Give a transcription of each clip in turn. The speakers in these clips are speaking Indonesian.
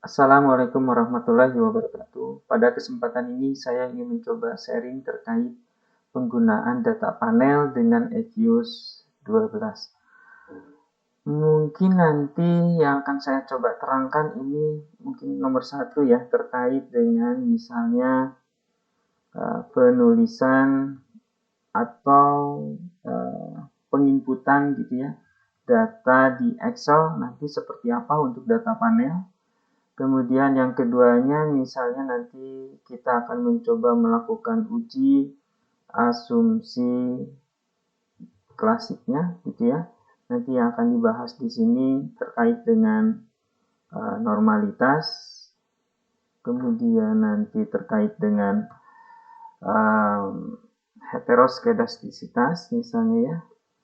Assalamualaikum warahmatullahi wabarakatuh. Pada kesempatan ini saya ingin mencoba sharing terkait penggunaan data panel dengan EFUSE 12. Mungkin nanti yang akan saya coba terangkan ini mungkin nomor satu ya, terkait dengan misalnya penulisan atau penginputan gitu ya, data di Excel nanti seperti apa untuk data panel. Kemudian yang keduanya misalnya nanti kita akan mencoba melakukan uji asumsi klasiknya gitu ya. Nanti yang akan dibahas di sini terkait dengan normalitas, kemudian nanti terkait dengan heteroskedastisitas misalnya ya.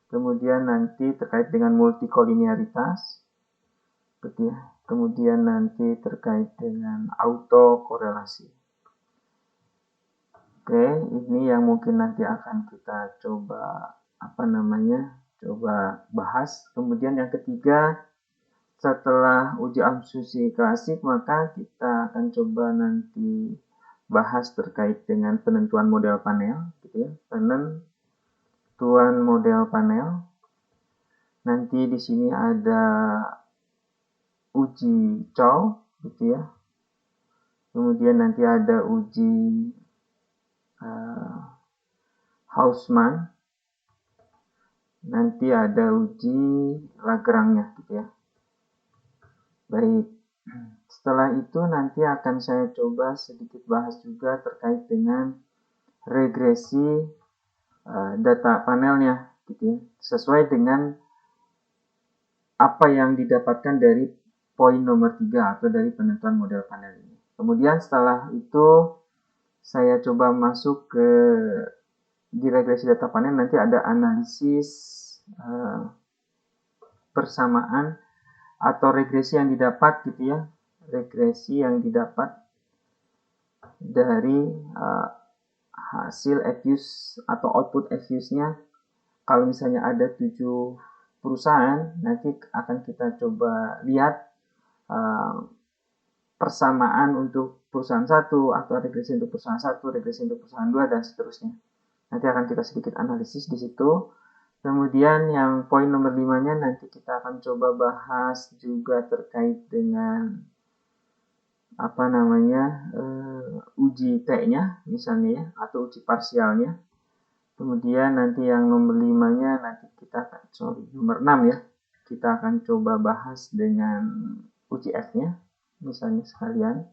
Kemudian nanti terkait dengan multikolinearitas gitu ya. Kemudian nanti terkait dengan autokorelasi. Oke, ini yang mungkin nanti akan kita coba coba bahas. Kemudian yang ketiga, setelah uji asumsi klasik, maka kita akan coba nanti bahas terkait dengan penentuan model panel, gitu ya. Penentuan model panel. Nanti di sini ada uji Chow, gitu ya. Kemudian nanti ada uji Hausman. Nanti ada uji Lagrange gitu ya. Baik. Setelah itu nanti akan saya coba sedikit bahas juga terkait dengan regresi data panelnya gitu ya. Sesuai dengan apa yang didapatkan dari poin nomor 3 atau dari penentuan model panel ini. Kemudian setelah itu saya coba masuk ke di regresi data panel, nanti ada analisis persamaan atau regresi yang didapat gitu ya. Regresi yang didapat dari hasil EFUSE atau output EFUSE-nya. Kalau misalnya ada 7 perusahaan, nanti akan kita coba lihat persamaan untuk perusahaan satu atau regresi untuk perusahaan satu, regresi untuk perusahaan dua, dan seterusnya. Nanti akan kita sedikit analisis di situ. Kemudian yang poin nomor 5-nya nanti kita akan coba bahas juga terkait dengan uji T-nya misalnya ya, atau uji parsialnya. Kemudian nanti yang nomor 5-nya nanti nomor 6 ya. Kita akan coba bahas dengan uji F-nya misalnya sekalian.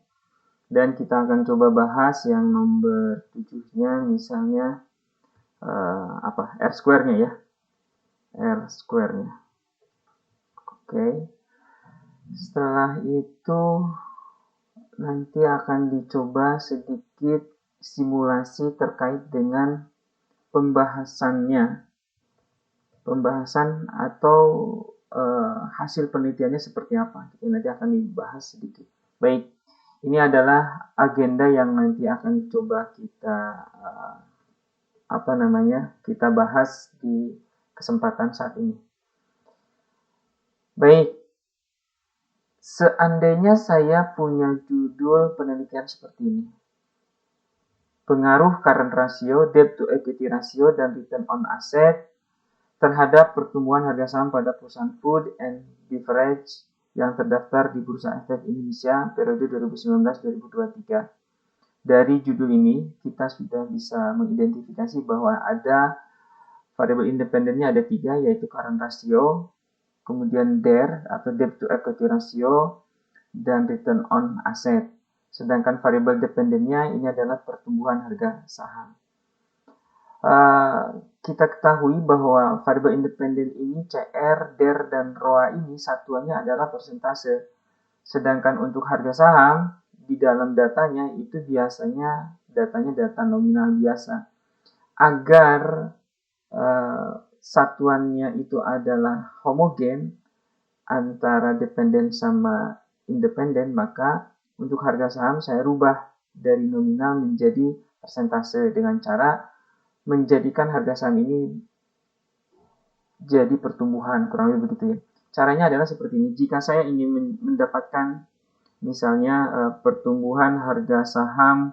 Dan kita akan coba bahas yang nomor 7-nya misalnya R square-nya ya. R square-nya. Oke. Setelah itu nanti akan dicoba sedikit simulasi terkait dengan pembahasan atau hasil penelitiannya seperti apa. Nanti akan dibahas sedikit. Baik, ini adalah agenda yang nanti akan coba kita kita bahas di kesempatan saat ini. Baik, seandainya saya punya judul penelitian seperti ini. Pengaruh current ratio, debt to equity ratio, dan return on asset terhadap pertumbuhan harga saham pada perusahaan food and beverage yang terdaftar di Bursa Efek Indonesia periode 2019-2023. Dari judul ini, kita sudah bisa mengidentifikasi bahwa ada variabel independennya ada 3, yaitu current ratio, kemudian DER atau debt to equity ratio, dan return on asset. Sedangkan variabel dependennya ini adalah pertumbuhan harga saham. Kita ketahui bahwa variabel independen ini CR, DER, dan ROA ini satuannya adalah persentase. Sedangkan untuk harga saham di dalam datanya itu biasanya datanya data nominal biasa. Agar satuannya itu adalah homogen antara dependen sama independen, maka untuk harga saham saya rubah dari nominal menjadi persentase dengan cara menjadikan harga saham ini jadi pertumbuhan, kurang lebih begitu ya. Caranya adalah seperti ini. Jika saya ingin mendapatkan Misalnya pertumbuhan harga saham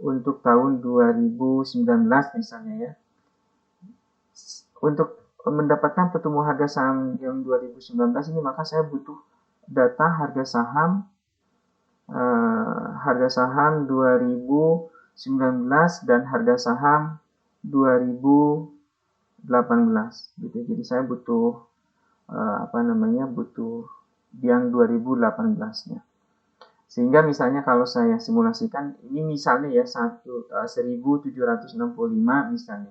untuk tahun 2019 misalnya ya. Untuk mendapatkan pertumbuhan harga saham yang 2019 ini, maka saya butuh data harga saham 2019 dan harga saham 2018 gitu. Jadi saya butuh butuh yang 2018-nya. Sehingga misalnya kalau saya simulasikan, ini misalnya ya 1765 misalnya.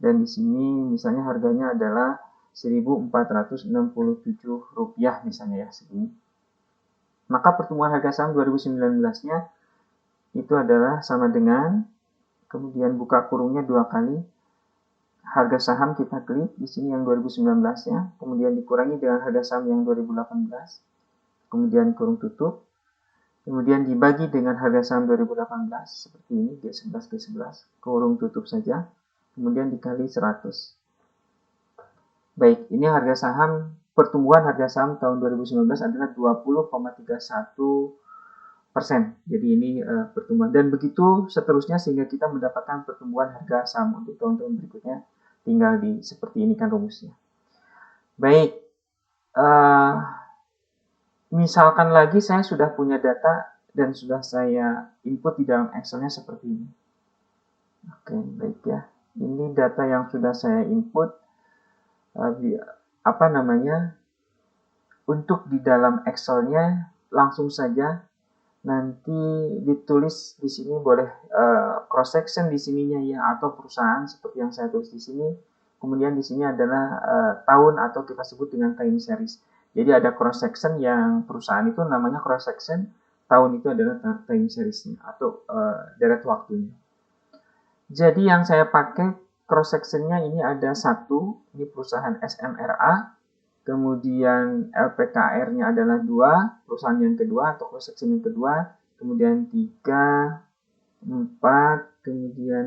Dan di sini misalnya harganya adalah Rp1.467 misalnya ya segini. Maka pertumbuhan harga saham 2019-nya itu adalah sama dengan, kemudian buka kurungnya 2 kali, harga saham kita klik di sini yang 2019-nya, kemudian dikurangi dengan harga saham yang 2018, kemudian kurung tutup, kemudian dibagi dengan harga saham 2018 seperti ini, G11 kurung tutup saja, kemudian dikali 100. Baik, ini harga saham, pertumbuhan harga saham tahun 2019 adalah 20,31%. Jadi ini pertumbuhan, dan begitu seterusnya sehingga kita mendapatkan pertumbuhan harga saham untuk tahun-tahun berikutnya. Tinggal di seperti ini kan rumusnya. Baik, misalkan lagi saya sudah punya data dan sudah saya input di dalam Excel-nya seperti ini. Oke, baik ya. Ini data yang sudah saya input. Untuk di dalam Excel-nya langsung saja nanti ditulis di sini, boleh cross section di sininya ya, atau perusahaan seperti yang saya tulis di sini. Kemudian di sini adalah tahun atau kita sebut dengan time series. Jadi ada cross section yang perusahaan itu namanya cross section, tahun itu adalah time seriesnya atau deret waktunya. Jadi yang saya pakai cross sectionnya ini ada satu, ini perusahaan SMRA, kemudian LPKR-nya adalah 2, perusahaan yang kedua atau cross section yang kedua, kemudian 3, 4, kemudian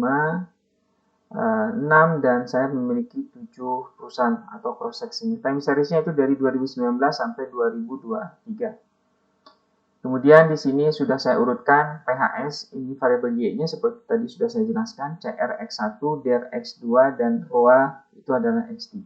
5, 6, dan saya memiliki 7 perusahaan atau cross section. Time seriesnya itu dari 2019 sampai 2023. Kemudian di sini sudah saya urutkan PHS, ini variabel Y-nya seperti tadi sudah saya jelaskan, CR X1, DER X2, dan ROA itu adalah X3.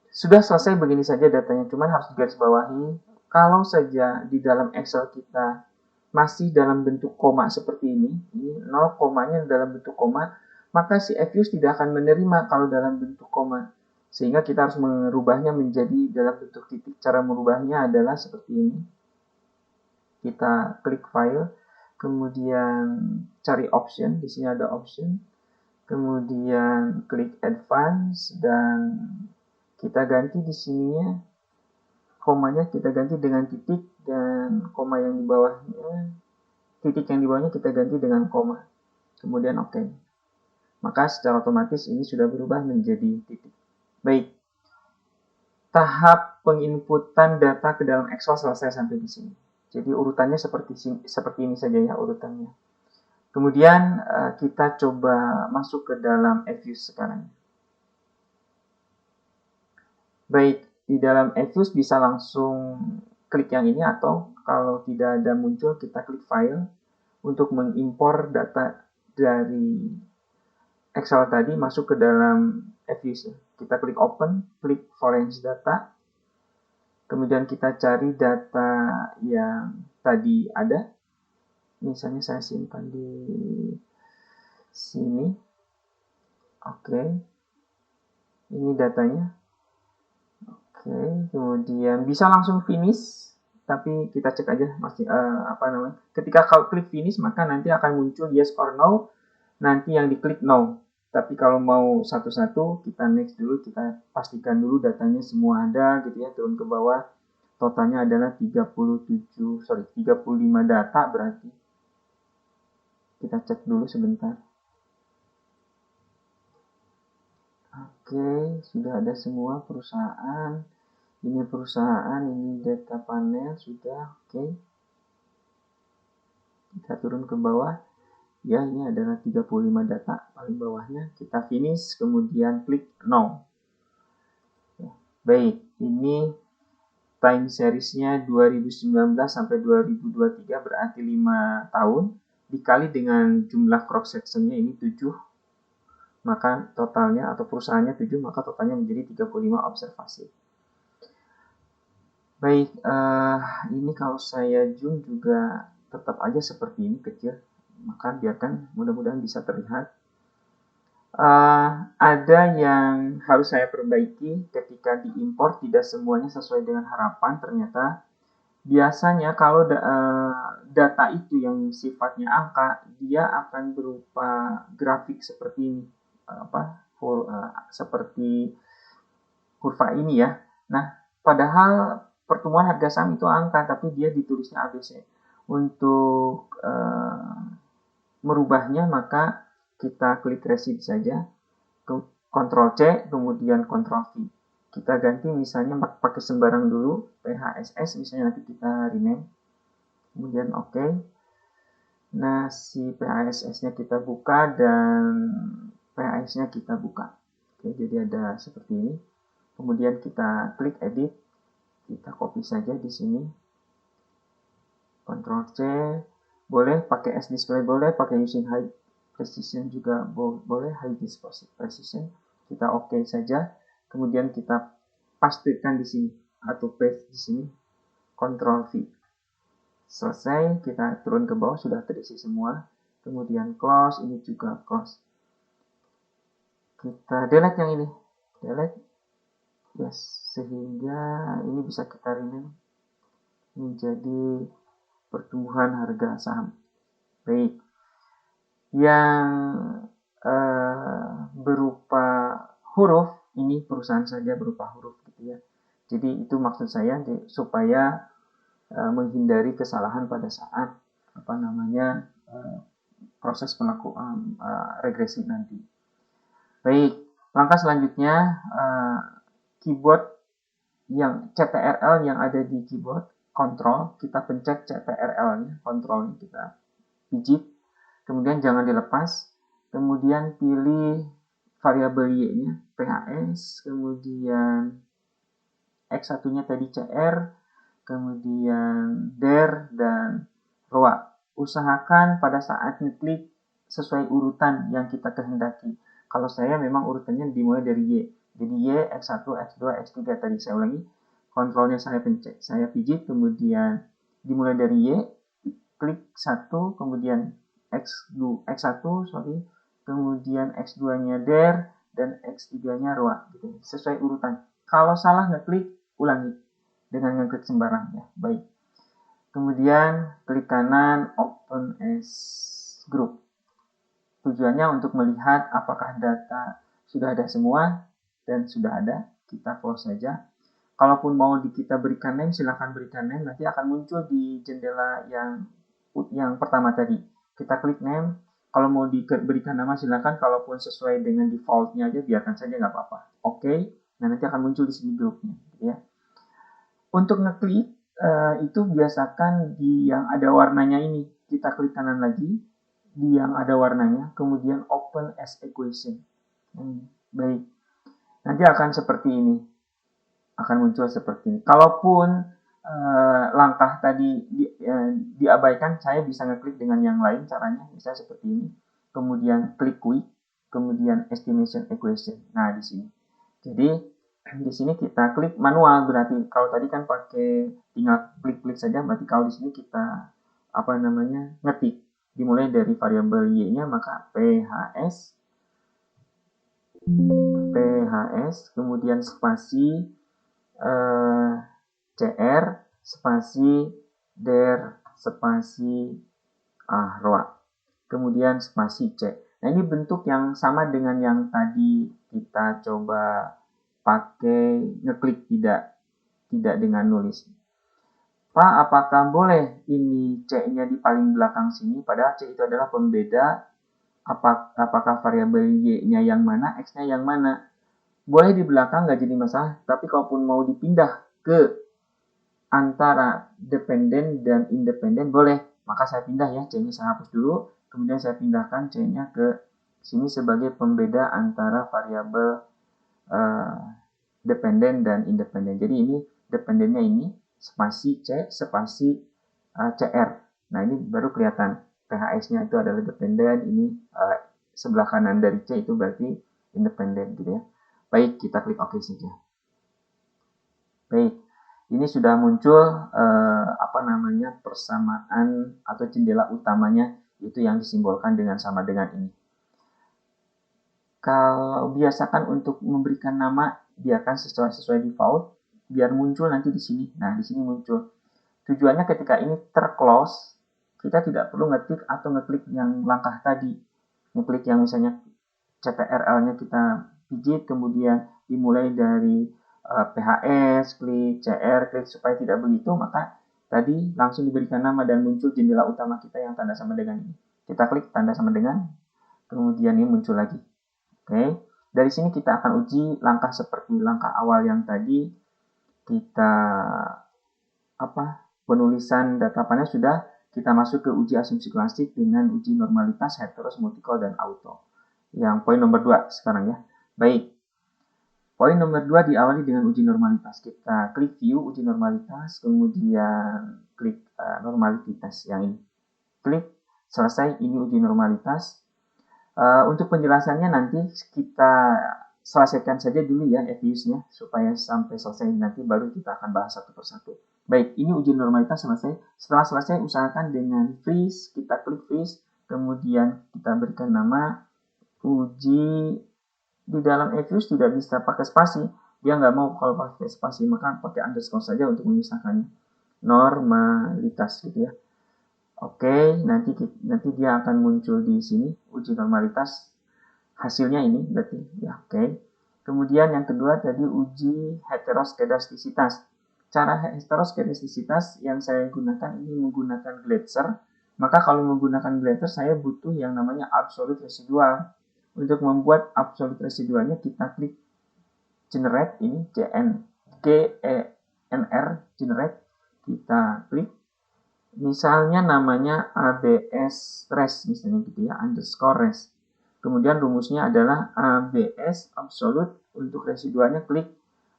Sudah selesai begini saja datanya, cuman harus digarisbawahi, kalau saja di dalam Excel kita masih dalam bentuk koma seperti ini 0 komanya dalam bentuk koma, maka si Fuse tidak akan menerima kalau dalam bentuk koma. Sehingga kita harus merubahnya menjadi dalam bentuk titik. Cara merubahnya adalah seperti ini. Kita klik file, kemudian cari option, di sini ada option, kemudian klik advance, dan kita ganti di sininya komanya kita ganti dengan titik, dan koma yang di bawahnya, titik yang di bawahnya kita ganti dengan koma, kemudian oke. Maka secara otomatis ini sudah berubah menjadi titik. Baik, tahap penginputan data ke dalam Excel selesai sampai di sini. Jadi urutannya seperti ini saja ya urutannya. Kemudian kita coba masuk ke dalam Fuse sekarang. Baik, di dalam Fuse bisa langsung klik yang ini, atau kalau tidak ada muncul kita klik file untuk mengimpor data dari Excel tadi masuk ke dalam Fuse. Kita klik open, klik foreign data. Kemudian kita cari data yang tadi ada. Misalnya saya simpan di sini. Oke. Ini datanya. Oke, kemudian bisa langsung finish, tapi kita cek aja masih ketika kalau klik finish maka nanti akan muncul yes or no. Nanti yang diklik no. Tapi kalau mau satu-satu, kita next dulu, kita pastikan dulu datanya semua ada gitu ya, turun ke bawah. Totalnya adalah 35 data berarti. Kita cek dulu sebentar. Oke, sudah ada semua perusahaan. Ini perusahaan, ini data panel, sudah oke. Kita turun ke bawah. Ya, ini adalah 35 data paling bawahnya. Kita finish, kemudian klik no. Baik, ini time seriesnya 2019 sampai 2023 berarti 5 tahun dikali dengan jumlah cross sectionnya ini 7, maka totalnya atau perusahaannya 7, maka totalnya menjadi 35 observasi. Baik, ini kalau saya zoom juga tetap aja seperti ini kecil, maka biarkan, mudah-mudahan bisa terlihat. Ada yang harus saya perbaiki ketika diimpor, tidak semuanya sesuai dengan harapan. Ternyata biasanya kalau data itu yang sifatnya angka, dia akan berupa grafik seperti ini, seperti kurva ini ya. Nah, padahal pertumbuhan harga saham itu angka, tapi dia ditulisnya ABC. Untuk merubahnya, maka kita klik reset saja, Ctrl C, kemudian Ctrl V. Kita ganti misalnya pakai sembarang dulu, PHSS, misalnya nanti kita rename, kemudian OK. Nah, si PHSS-nya kita buka dan PHS-nya kita buka. Oke, jadi ada seperti ini. Kemudian kita klik edit, kita copy saja di sini, Ctrl C, boleh pakai S display, boleh pakai using high precision juga boleh, high precision. Kita OK saja, kemudian kita pastikan di sini atau paste di sini, Ctrl V. Selesai, kita turun ke bawah, sudah terisi semua. Kemudian close, ini juga close. Kita delete yang ini, delete. Yes, sehingga ini bisa kita rename menjadi pertumbuhan harga saham. Baik, yang berupa huruf ini perusahaan saja berupa huruf gitu ya. Jadi itu maksud saya supaya menghindari kesalahan pada saat proses pelakuan regresi nanti. Baik, langkah selanjutnya keyboard yang CTRL yang ada di keyboard kontrol, kita pencet CTRL-nya, kontrolnya kita pijit, kemudian jangan dilepas, kemudian pilih variabel Y-nya, PHS, kemudian X1-nya tadi CR, kemudian DER, dan ROA. Usahakan pada saat ngeklik sesuai urutan yang kita kehendaki. Kalau saya memang urutannya dimulai dari Y. Jadi Y, X1, X2, X3 tadi saya ulangi. Kontrolnya saya pencet, saya pijit, kemudian dimulai dari Y, klik 1, kemudian X1, kemudian X2-nya DER, dan X3-nya ROA. Gitu. Sesuai urutan. Kalau salah ngeklik, ulangi dengan ngeklik sembarang ya. Baik. Kemudian klik kanan Open as Group. Tujuannya untuk melihat apakah data sudah ada semua, dan sudah ada, kita close saja. Kalaupun mau kita berikan name, silahkan berikan name, nanti akan muncul di jendela yang pertama tadi. Kita klik name, kalau mau diberikan nama silahkan, kalaupun sesuai dengan defaultnya aja biarkan saja, nggak apa-apa. Oke, nah nanti akan muncul di sini grupnya, ya. Untuk ngeklik itu biasakan di yang ada warnanya ini, kita klik kanan lagi di yang ada warnanya, kemudian Open as Equation. Baik, nanti akan seperti ini, akan muncul seperti ini. Kalaupun langkah tadi diabaikan, saya bisa ngeklik dengan yang lain caranya, misalnya seperti ini, kemudian klik quick, kemudian estimation equation. Nah di sini, jadi di sini kita klik manual, berarti kalau tadi kan pakai tinggal klik-klik saja, berarti kalau di sini kita ngetik, dimulai dari variabel Y-nya, maka PHS, kemudian spasi CR, spasi DER, spasi ROA, kemudian spasi C. Nah ini bentuk yang sama dengan yang tadi kita coba pakai ngeklik, tidak dengan nulis. Pak, apakah boleh ini C-nya di paling belakang sini? Padahal C itu adalah pembeda apakah variabel Y-nya yang mana, X-nya yang mana. Boleh di belakang, nggak jadi masalah. Tapi kalaupun mau dipindah ke antara dependen dan independen, boleh. Maka saya pindah ya, C-nya saya hapus dulu. Kemudian saya pindahkan C-nya ke sini sebagai pembeda antara variabel dependen dan independen. Jadi ini dependennya ini, spasi C, spasi CR. Nah, ini baru kelihatan PHS-nya itu adalah dependen, ini sebelah kanan dari C itu berarti independen gitu ya. Baik, kita klik OK saja. Baik, ini sudah muncul persamaan atau jendela utamanya, itu yang disimbolkan dengan sama dengan ini. Kalau biasakan untuk memberikan nama, biarkan sesuai default, biar muncul nanti di sini. Nah, di sini muncul. Tujuannya ketika ini terclose, kita tidak perlu ngetik atau ngeklik yang langkah tadi. Ngeklik yang misalnya CTRL-nya kita pijit, kemudian dimulai dari PHS, klik CR, klik, supaya tidak begitu, maka tadi langsung diberikan nama dan muncul jendela utama kita yang tanda sama dengan ini. Kita klik tanda sama dengan, kemudian ini muncul lagi. Oke, dari sini kita akan uji langkah seperti langkah awal yang tadi. Kita penulisan data panel sudah, kita masuk ke uji asumsi klasik dengan uji normalitas, heteros, multicol, dan auto. Yang poin nomor 2 sekarang ya. Baik. Poin nomor 2 diawali dengan uji normalitas. Kita klik view uji normalitas, kemudian klik normalitas yang ini. Klik selesai, ini uji normalitas. Untuk penjelasannya nanti kita selesaikan saja dulu ya EVIUS-nya, supaya sampai selesai nanti baru kita akan bahas satu persatu. Baik, ini uji normalitas selesai. Setelah selesai, usahakan dengan freeze, kita klik freeze, kemudian kita berikan nama uji. Di dalam EVIUS tidak bisa pakai spasi, dia nggak mau kalau pakai spasi, maka pakai underscore saja untuk memisahkannya. Normalitas gitu ya. Oke, nanti dia akan muncul di sini uji normalitas. Hasilnya ini berarti ya, oke. Kemudian yang kedua tadi uji heteroskedastisitas. Cara heteroskedastisitas yang saya gunakan ini menggunakan Glatzer. Maka kalau menggunakan Glatzer saya butuh yang namanya absolute residual. Untuk membuat absolute residualnya kita klik generate, ini GENR generate, kita klik. Misalnya namanya ABS res misalnya gitu ya, underscore res. Kemudian rumusnya adalah ABS absolute, untuk residualnya klik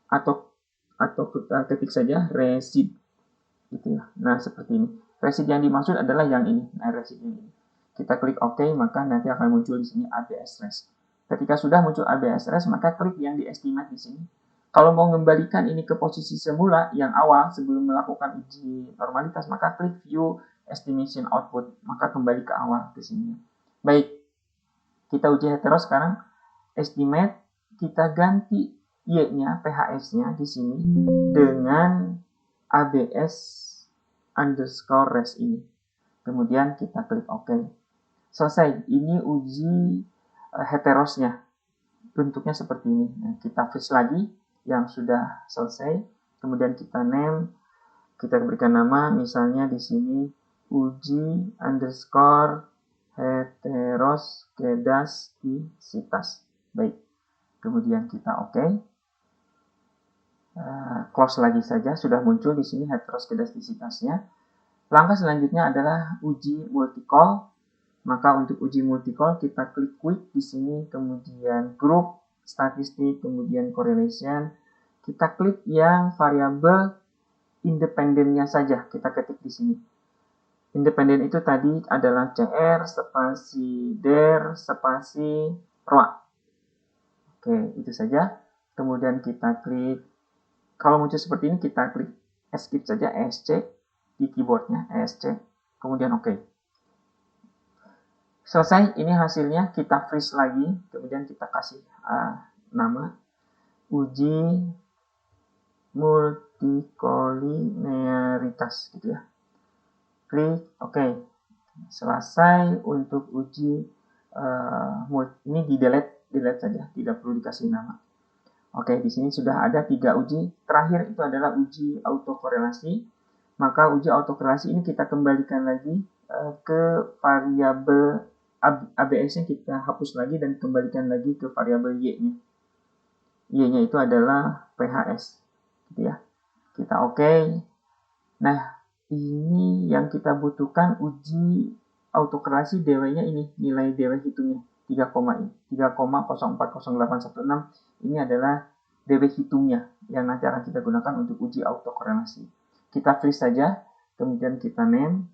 atau kita ketik saja resid gitu ya. Nah, seperti ini. Resid yang dimaksud adalah yang ini. Nah, resid ini. Kita klik OK, maka nanti akan muncul di sini ABS res. Ketika sudah muncul ABS res, maka klik yang di estimate di sini. Kalau mau mengembalikan ini ke posisi semula yang awal sebelum melakukan uji normalitas, maka klik view estimation output, maka kembali ke awal ke sini. Baik, kita uji hetero sekarang. Estimate, kita ganti Y-nya, PHS-nya di sini dengan ABS underscore res ini. Kemudian kita klik OK. Selesai, ini uji heterosnya. Bentuknya seperti ini. Nah, kita freeze lagi yang sudah selesai, kemudian kita name, kita berikan nama, misalnya di sini uji underscore heteroskedastisitas. Baik, kemudian kita OK, close lagi saja, sudah muncul di sini heteroskedastisitasnya. Langkah selanjutnya adalah uji multicol. Maka untuk uji multicol kita klik quick di sini, kemudian group, statistik, kemudian correlation. Kita klik yang variabel independennya saja, kita ketik di sini. Independen itu tadi adalah CR, spasi DER, spasi ROA. Oke, itu saja. Kemudian kita klik, kalau muncul seperti ini kita klik escape saja, ESC di keyboardnya, ESC, kemudian OK. Selesai, ini hasilnya, kita freeze lagi, kemudian kita kasih nama uji multikolinearitas gitu ya. Klik OK. Selesai untuk uji ini di delete saja, tidak perlu dikasih nama. Oke, di sini sudah ada 3 uji. Terakhir itu adalah uji autokorelasi. Maka uji autokorelasi ini kita kembalikan lagi ke variabel ABS-nya, kita hapus lagi dan kembalikan lagi ke variabel Y-nya. Y-nya itu adalah PHS. Gitu ya. Kita OK. Nah, ini yang kita butuhkan uji autokorelasi DW-nya ini, nilai DW hitungnya 3,040816. Ini adalah DB hitungnya yang nanti akan kita gunakan untuk uji autokorelasi. Kita freeze saja, kemudian kita name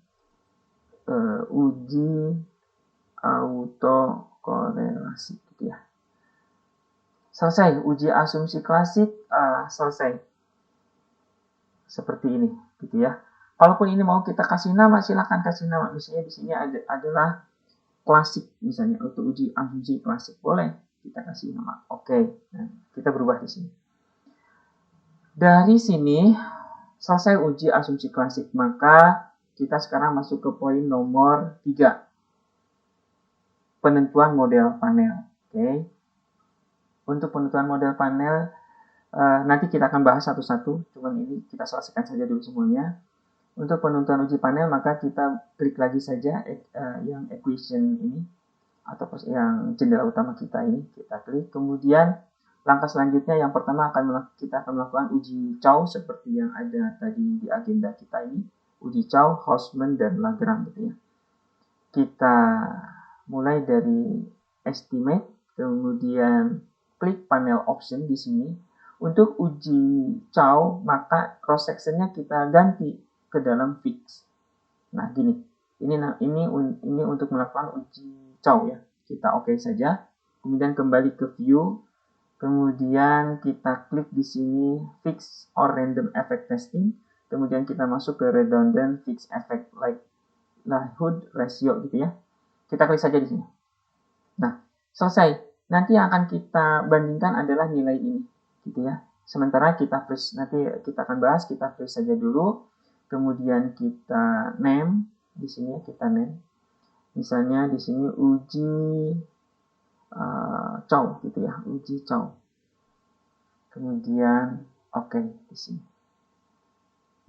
uji autokorelasi gitu ya. Selesai, uji asumsi klasik selesai. Seperti ini gitu ya. Kalaupun ini mau kita kasih nama, silakan kasih nama. Misalnya di sini adalah klasik misalnya, untuk uji asumsi klasik boleh kita kasih nama. Oke. Nah, kita berubah di sini. Dari sini selesai uji asumsi klasik, maka kita sekarang masuk ke poin nomor 3. Penentuan model panel. Oke. Untuk penentuan model panel nanti kita akan bahas satu-satu, cuman ini kita selesaikan saja dulu semuanya. Untuk penentuan uji panel, maka kita klik lagi saja yang equation ini, atau yang jendela utama kita ini, kita klik. Kemudian langkah selanjutnya yang pertama kita akan melakukan uji Chow seperti yang ada tadi di agenda kita ini, uji Chow, Hausman, dan Lagrange gitu ya. Kita mulai dari estimate, kemudian klik panel option di sini. Untuk uji Chow, maka cross sectionnya kita ganti ke dalam fix. Nah, gini. Ini untuk melakukan uji Chow ya. Kita oke saja. Kemudian kembali ke view. Kemudian kita klik di sini fix or random effect testing. Kemudian kita masuk ke redundant fix effect likelihood ratio gitu ya. Kita klik saja di sini. Nah, selesai. Nanti yang akan kita bandingkan adalah nilai ini gitu ya. Sementara kita freeze, nanti kita akan bahas, kita freeze saja dulu. Kemudian kita name di sini, kita name. Misalnya di sini uji Chow gitu ya, uji Chow. Kemudian oke di sini.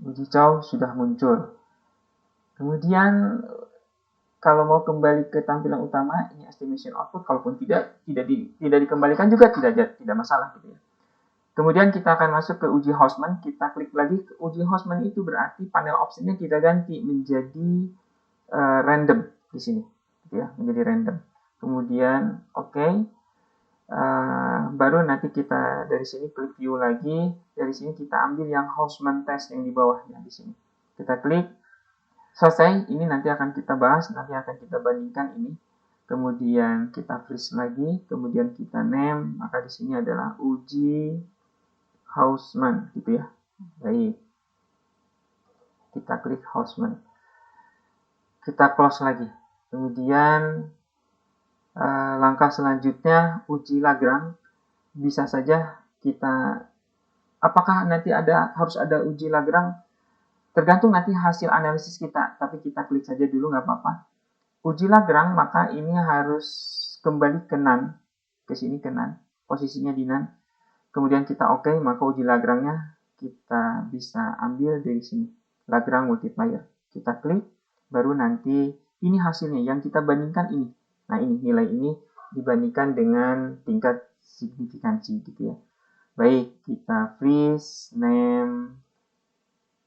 Uji Chow sudah muncul. Kemudian kalau mau kembali ke tampilan utama, ini estimation output. Kalaupun tidak dikembalikan juga tidak masalah gitu ya. Kemudian kita akan masuk ke uji Hausman. Kita klik lagi ke uji Hausman, itu berarti panel optionnya kita ganti menjadi random di sini, gitu ya, menjadi random. Kemudian oke. Baru nanti kita dari sini klik view lagi. Dari sini kita ambil yang Hausman test yang di bawahnya di sini. Kita klik. Selesai, ini nanti akan kita bahas, nanti akan kita bandingkan ini. Kemudian kita freeze lagi, kemudian kita name, maka di sini adalah uji Hausman gitu ya. Baik. Kita klik Hausman. Kita close lagi. Kemudian langkah selanjutnya uji Lagrange. Bisa saja kita, apakah nanti harus ada uji Lagrange? Tergantung nanti hasil analisis kita, tapi kita klik saja dulu nggak apa-apa. Uji Lagrange, maka ini harus kembali ke none, ke sini ke none, posisinya di none. Kemudian kita oke, maka uji Lagrange-nya kita bisa ambil dari sini, Lagrange multiplier. Kita klik, baru nanti ini hasilnya yang kita bandingkan ini. Nah, ini nilai ini dibandingkan dengan tingkat signifikansi gitu ya. Baik, kita freeze, name,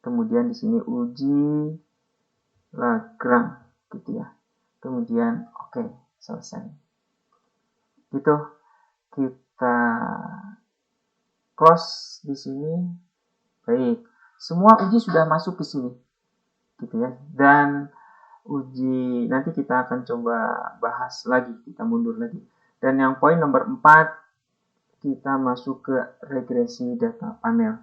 kemudian di sini uji Lagrange gitu ya. Kemudian oke, selesai. Gitu. Kita close di sini. Baik. Semua uji sudah masuk ke sini. Gitu ya. Dan uji nanti kita akan coba bahas lagi, kita mundur lagi. Dan yang poin nomor 4, kita masuk ke regresi data panel.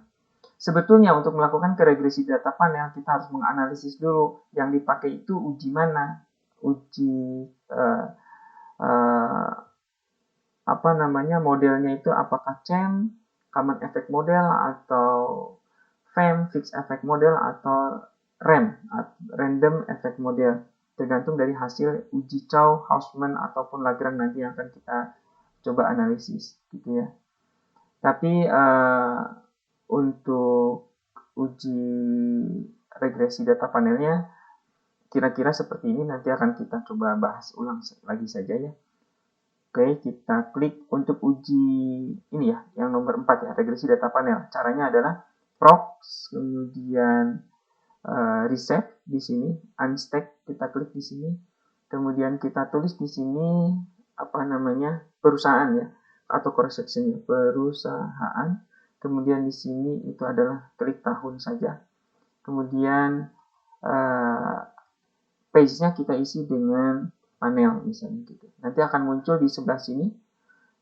Sebetulnya untuk melakukan ke regresi data panel, kita harus menganalisis dulu yang dipakai itu uji mana. Uji modelnya itu apakah CHAM, Common Effect Model, atau FEM, Fixed Effect Model, atau RAM, Random Effect Model. Tergantung dari hasil uji Chow, Hausman, ataupun Lagrange nanti yang akan kita coba analisis gitu ya. Tapi untuk uji regresi data panelnya kira-kira seperti ini, nanti akan kita coba bahas ulang lagi saja ya. Oke, kita klik untuk uji ini ya, yang nomor 4 ya, regresi data panel. Caranya adalah prox, kemudian reset di sini, unstack, kita klik di sini. Kemudian kita tulis di sini perusahaan ya. atau cross sectionnya perusahaan. Kemudian di sini itu adalah klik tahun saja. Kemudian page-nya kita isi dengan panel misalnya gitu. Nanti akan muncul di sebelah sini.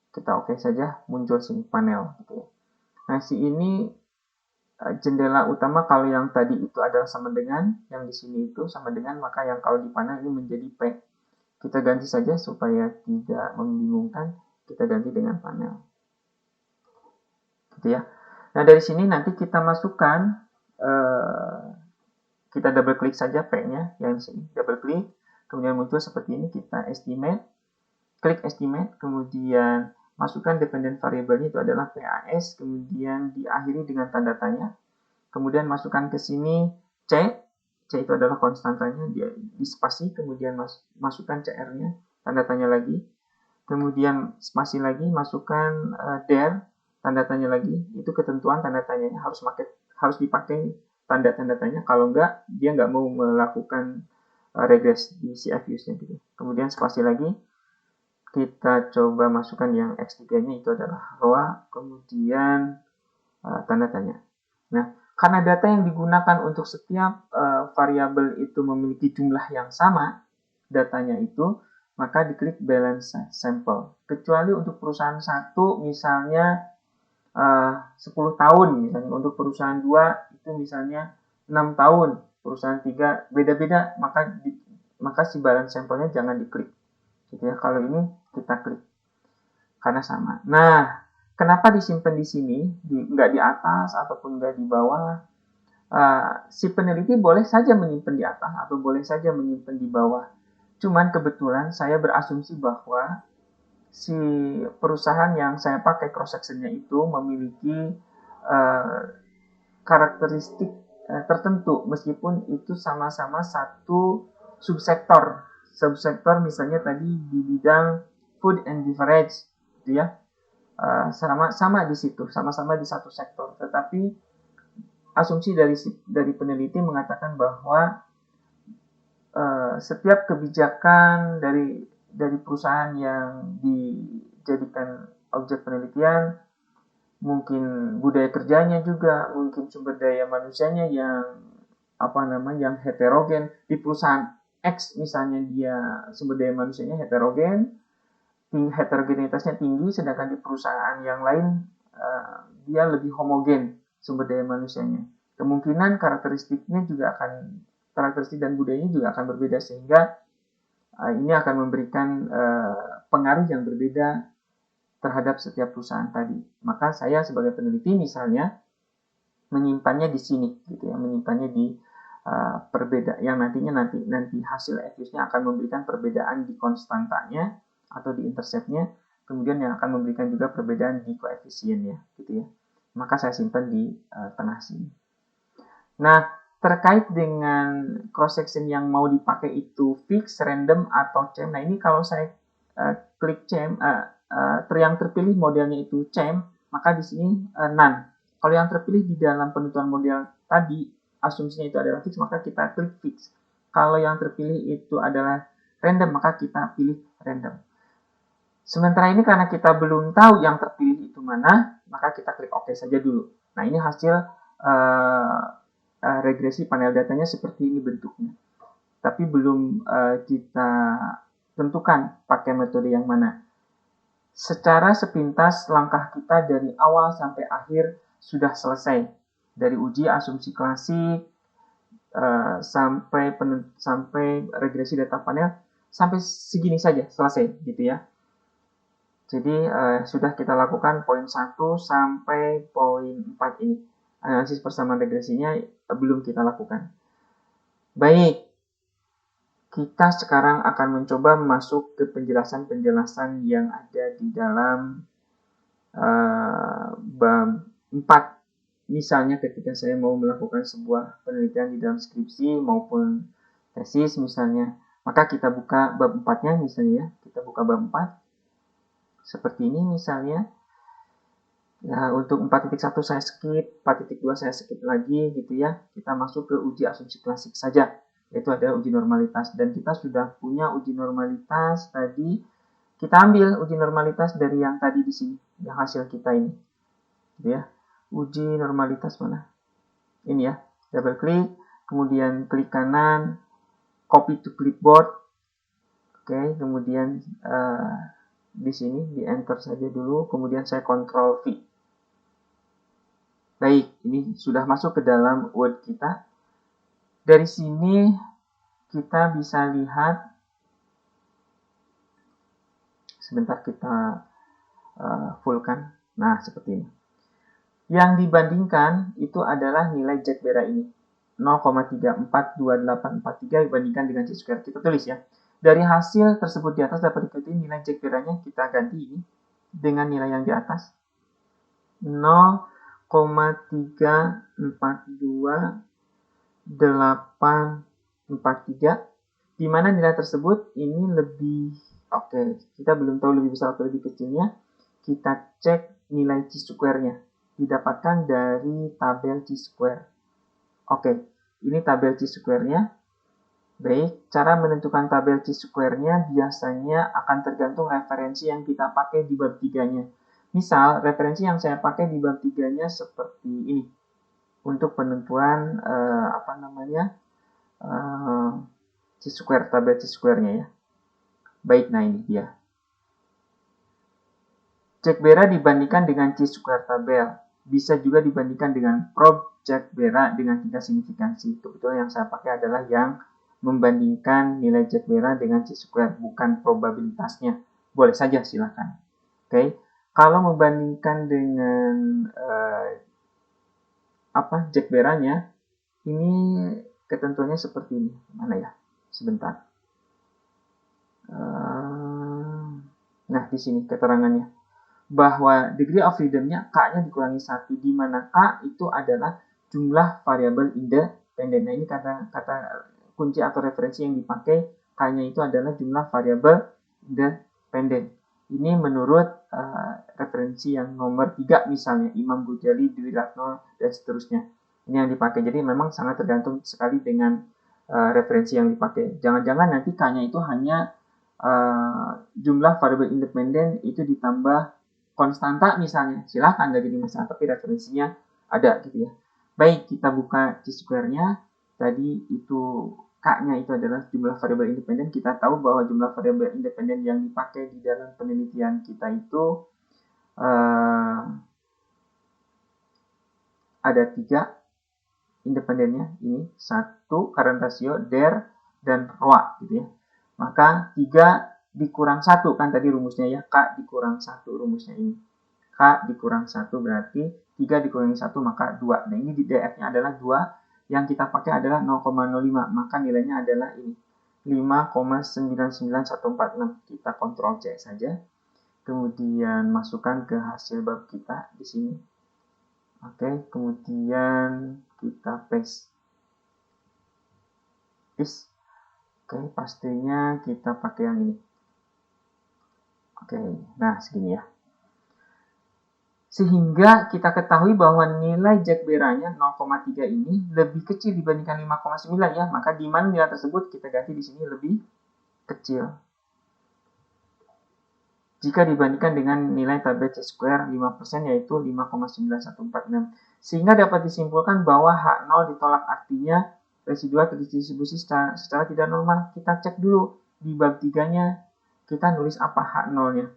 Kita oke saja, muncul sini panel gitu ya. Nah, ini jendela utama. Kalau yang tadi itu adalah sama dengan, yang di sini itu sama dengan, maka yang kalau di panel ini menjadi P. Kita ganti saja supaya tidak membingungkan, kita ganti dengan panel. Gitu ya. Nah, dari sini nanti kita masukkan, kita double klik saja P-nya, yang di sini, double klik, kemudian muncul seperti ini, kita estimate, klik estimate, kemudian masukkan dependent variable itu adalah PAS, kemudian diakhiri dengan tanda tanya. Kemudian masukkan ke sini C itu adalah konstantanya, di spasi, kemudian masukkan CR-nya, tanda tanya lagi. Kemudian spasi lagi, masukkan there, tanda tanya lagi. Itu ketentuan tanda tanyanya harus dipakai tanda-tanda tanya, kalau enggak dia nggak mau melakukan regress di CFUs-nya gitu. Kemudian spasi lagi. Kita coba masukkan yang X3-nya itu adalah ROA, kemudian tanda tanya. Nah, karena data yang digunakan untuk setiap variabel itu memiliki jumlah yang sama, datanya itu, maka diklik balance sample. Kecuali untuk perusahaan 1, misalnya 10 tahun, misalnya untuk perusahaan 2 itu misalnya 6 tahun, perusahaan 3 beda-beda, maka si balance sampelnya jangan diklik. Gitu ya. Kalau ini kita klik karena sama. Nah, kenapa disimpan di sini, nggak di atas ataupun nggak di bawah? Si peneliti boleh saja menyimpan di atas atau boleh saja menyimpan di bawah. Cuman kebetulan saya berasumsi bahwa si perusahaan yang saya pakai cross sectionnya itu memiliki karakteristik tertentu, meskipun itu sama-sama satu subsektor misalnya tadi di bidang food and beverage, gitu ya, sama di situ, sama-sama di satu sektor. Tetapi asumsi dari peneliti mengatakan bahwa setiap kebijakan dari perusahaan yang dijadikan objek penelitian, mungkin budaya kerjanya juga, mungkin sumber daya manusianya yang yang heterogen. Di perusahaan X misalnya dia sumber daya manusianya heterogen, heterogenitasnya tinggi, sedangkan di perusahaan yang lain dia lebih homogen sumber daya manusianya. Kemungkinan karakteristik dan budayanya juga akan berbeda, sehingga ini akan memberikan pengaruh yang berbeda terhadap setiap perusahaan tadi. Maka saya sebagai peneliti misalnya menyimpannya di sini, gitu ya, menyimpannya di perbedaan yang nanti hasil FUS-nya akan memberikan perbedaan di konstantanya atau di interceptnya, kemudian yang akan memberikan juga perbedaan di koefisiennya, gitu ya. Maka saya simpan di tengah sini. Nah, terkait dengan cross section yang mau dipakai itu fix, random atau CHEM. Nah, ini kalau saya klik CHEM, yang terpilih modelnya itu CHEM, maka di sini none. Kalau yang terpilih di dalam penentuan model tadi, asumsinya itu adalah fix, maka kita klik fix. Kalau yang terpilih itu adalah random, maka kita pilih random. Sementara ini karena kita belum tahu yang terpilih itu mana, maka kita klik OK saja dulu. Nah, ini hasil regresi panel datanya seperti ini bentuknya. Tapi belum kita tentukan pakai metode yang mana. Secara sepintas langkah kita dari awal sampai akhir sudah selesai. Dari uji asumsi klasik sampai regresi data panel, sampai segini saja selesai gitu ya. Jadi sudah kita lakukan poin 1 sampai poin 4 ini. Analisis persamaan regresinya belum kita lakukan. Baik, kita sekarang akan mencoba masuk ke penjelasan-penjelasan yang ada di dalam bab 4. Misalnya ketika saya mau melakukan sebuah penelitian di dalam skripsi maupun tesis misalnya, maka kita buka bab 4-nya misalnya ya. Kita buka bab 4. Seperti ini misalnya. Nah, untuk 4.1 saya skip, 4.2 saya skip lagi gitu ya. Kita masuk ke uji asumsi klasik saja, yaitu ada uji normalitas. Dan kita sudah punya uji normalitas tadi Kita ambil uji normalitas dari yang tadi di sini, yang hasil kita ini. Gitu ya. Uji normalitas mana? Ini ya. Double klik, kemudian klik kanan, copy to clipboard. Oke, kemudian di sini di enter saja dulu, kemudian saya Ctrl V. Baik, ini sudah masuk ke dalam Word kita. Dari sini kita bisa lihat, sebentar kita fullkan. Nah, seperti ini. Yang dibandingkan itu adalah nilai Jack Bera ini. 0,342843 dibandingkan dengan C-square. Kita tulis ya. Dari hasil tersebut di atas dapat diketahui nilai Jack Beranya, kita ganti ini dengan nilai yang di atas. 0,342,843, di mana nilai tersebut ini lebih kita belum tahu lebih besar atau lebih kecilnya. Kita cek nilai C-square-nya, didapatkan dari tabel C-square. Ini tabel C-square-nya. Baik, cara menentukan tabel C-square-nya biasanya akan tergantung referensi yang kita pakai di bab 3-nya. Misal, referensi yang saya pakai di bab 3-nya seperti ini. Untuk penentuan C-square, tabel C-square-nya ya. Baik, nah ini dia. Jack Bera dibandingkan dengan C-square tabel. Bisa juga dibandingkan dengan prob Jack Bera dengan tingkat signifikansi. Kebetulan yang saya pakai adalah yang membandingkan nilai Jack Bera dengan C-square, bukan probabilitasnya. Boleh saja, silakan. Kalau membandingkan dengan Jack Beranya, ini ketentuannya seperti ini. Mana ya? Sebentar. Nah, di sini keterangannya. Bahwa degree of freedom-nya K-nya dikurangi 1, di mana K itu adalah jumlah variabel independen. Nah, ini kata kunci atau referensi yang dipakai, K-nya itu adalah jumlah variabel independen. Ini menurut referensi yang nomor 3 misalnya, Imam Ghazali, Dwi Ratno, dan seterusnya. Ini yang dipakai. Jadi memang sangat tergantung sekali dengan referensi yang dipakai. Jangan-jangan nanti K-nya itu hanya jumlah variabel independen itu ditambah konstanta misalnya. Silahkan, nggak jadi masalah, tapi referensinya ada gitu ya. Baik, kita buka C-square-nya. Tadi itu K-nya itu adalah jumlah variabel independen. Kita tahu bahwa jumlah variabel independen yang dipakai di dalam penelitian kita itu ada 3 independennya. Ini 1 current ratio, der, dan rho gitu ya. Maka 3 dikurang 1 kan tadi rumusnya ya. K dikurang 1 rumusnya ini. K dikurang 1 berarti 3 dikurangi 1 maka 2. Nah, ini di DF-nya adalah 2. Yang kita pakai adalah 0,05, maka nilainya adalah ini 5,999146. Kita Ctrl C saja, kemudian masukkan ke hasil bab kita di sini. Kemudian kita paste. Pastinya kita pakai yang ini. Nah segini ya. Sehingga kita ketahui bahwa nilai Jack Beranya 0,3 ini lebih kecil dibandingkan 5,9 ya. Maka di mana nilai tersebut kita ganti di sini lebih kecil. Jika dibandingkan dengan nilai tabel C-square 5% yaitu 5,9146. Sehingga dapat disimpulkan bahwa H0 ditolak, artinya residual terdistribusi secara tidak normal. Kita cek dulu di bab 3-nya, kita nulis apa H0-nya.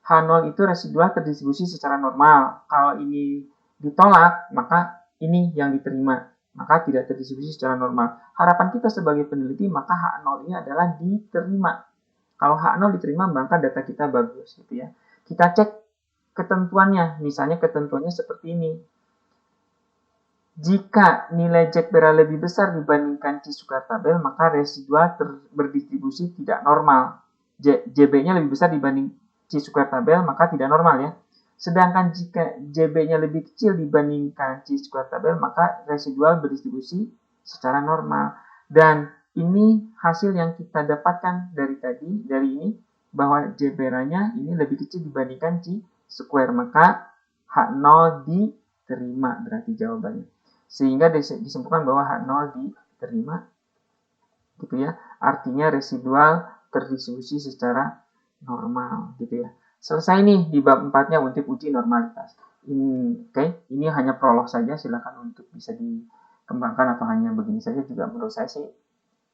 H0 itu residual terdistribusi secara normal. Kalau ini ditolak, maka ini yang diterima. Maka tidak terdistribusi secara normal. Harapan kita sebagai peneliti, maka H0 ini adalah diterima. Kalau H0 diterima, maka data kita bagus gitu ya. Kita cek ketentuannya. Misalnya ketentuannya seperti ini. Jika nilai Jack Bera lebih besar dibandingkan C-square tabel, maka residual berdistribusi tidak normal. JB-nya lebih besar dibanding C-square tabel, maka tidak normal ya. Sedangkan jika JB-nya lebih kecil dibandingkan C-square tabel, maka residual berdistribusi secara normal. Dan ini hasil yang kita dapatkan dari ini, bahwa J Beranya ini lebih kecil dibandingkan C-square, maka H0 diterima berarti jawabannya. Sehingga disimpulkan bahwa H0 diterima gitu ya. Artinya residual terdistribusi secara normal gitu ya. Selesai nih di bab 4-nya untuk uji normalitas. Oke, ini hanya prolog saja, silakan untuk bisa dikembangkan atau hanya begini saja juga menurut saya sih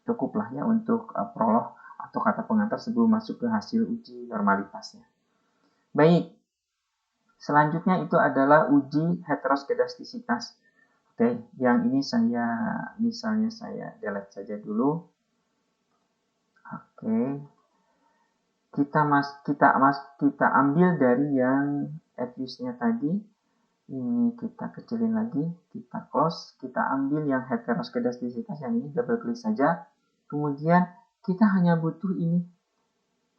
cukup lah ya untuk prolog atau kata pengantar sebelum masuk ke hasil uji normalitasnya. Baik, selanjutnya itu adalah uji heteroskedastisitas. Oke, yang ini misalnya saya delete saja dulu. Oke, kita ambil dari yang abuse-nya tadi. Ini kita kecilin lagi, kita close, kita ambil yang heteroskedastisitas, yang ini double klik saja. Kemudian kita hanya butuh ini.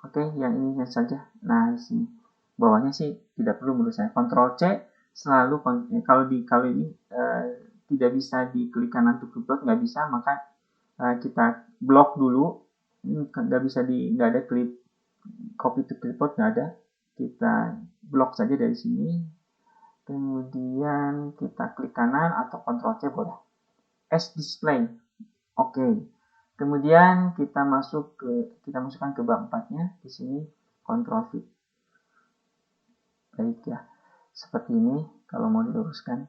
Oke, yang ini saja. Nah, di sini bawahnya sih tidak perlu menurut saya. Ctrl C selalu kalau ini tidak bisa diklik kanan untuk upload, nggak bisa, maka kita blok dulu. Nggak bisa nggak ada klik copy to clipboard, nggak ada. Kita blok saja dari sini. Kemudian kita klik kanan atau Ctrl C boleh. S display. Oke. Kemudian kita masukkan ke bab 4-nya di sini Ctrl V. Baik ya. Seperti ini kalau mau diluruskan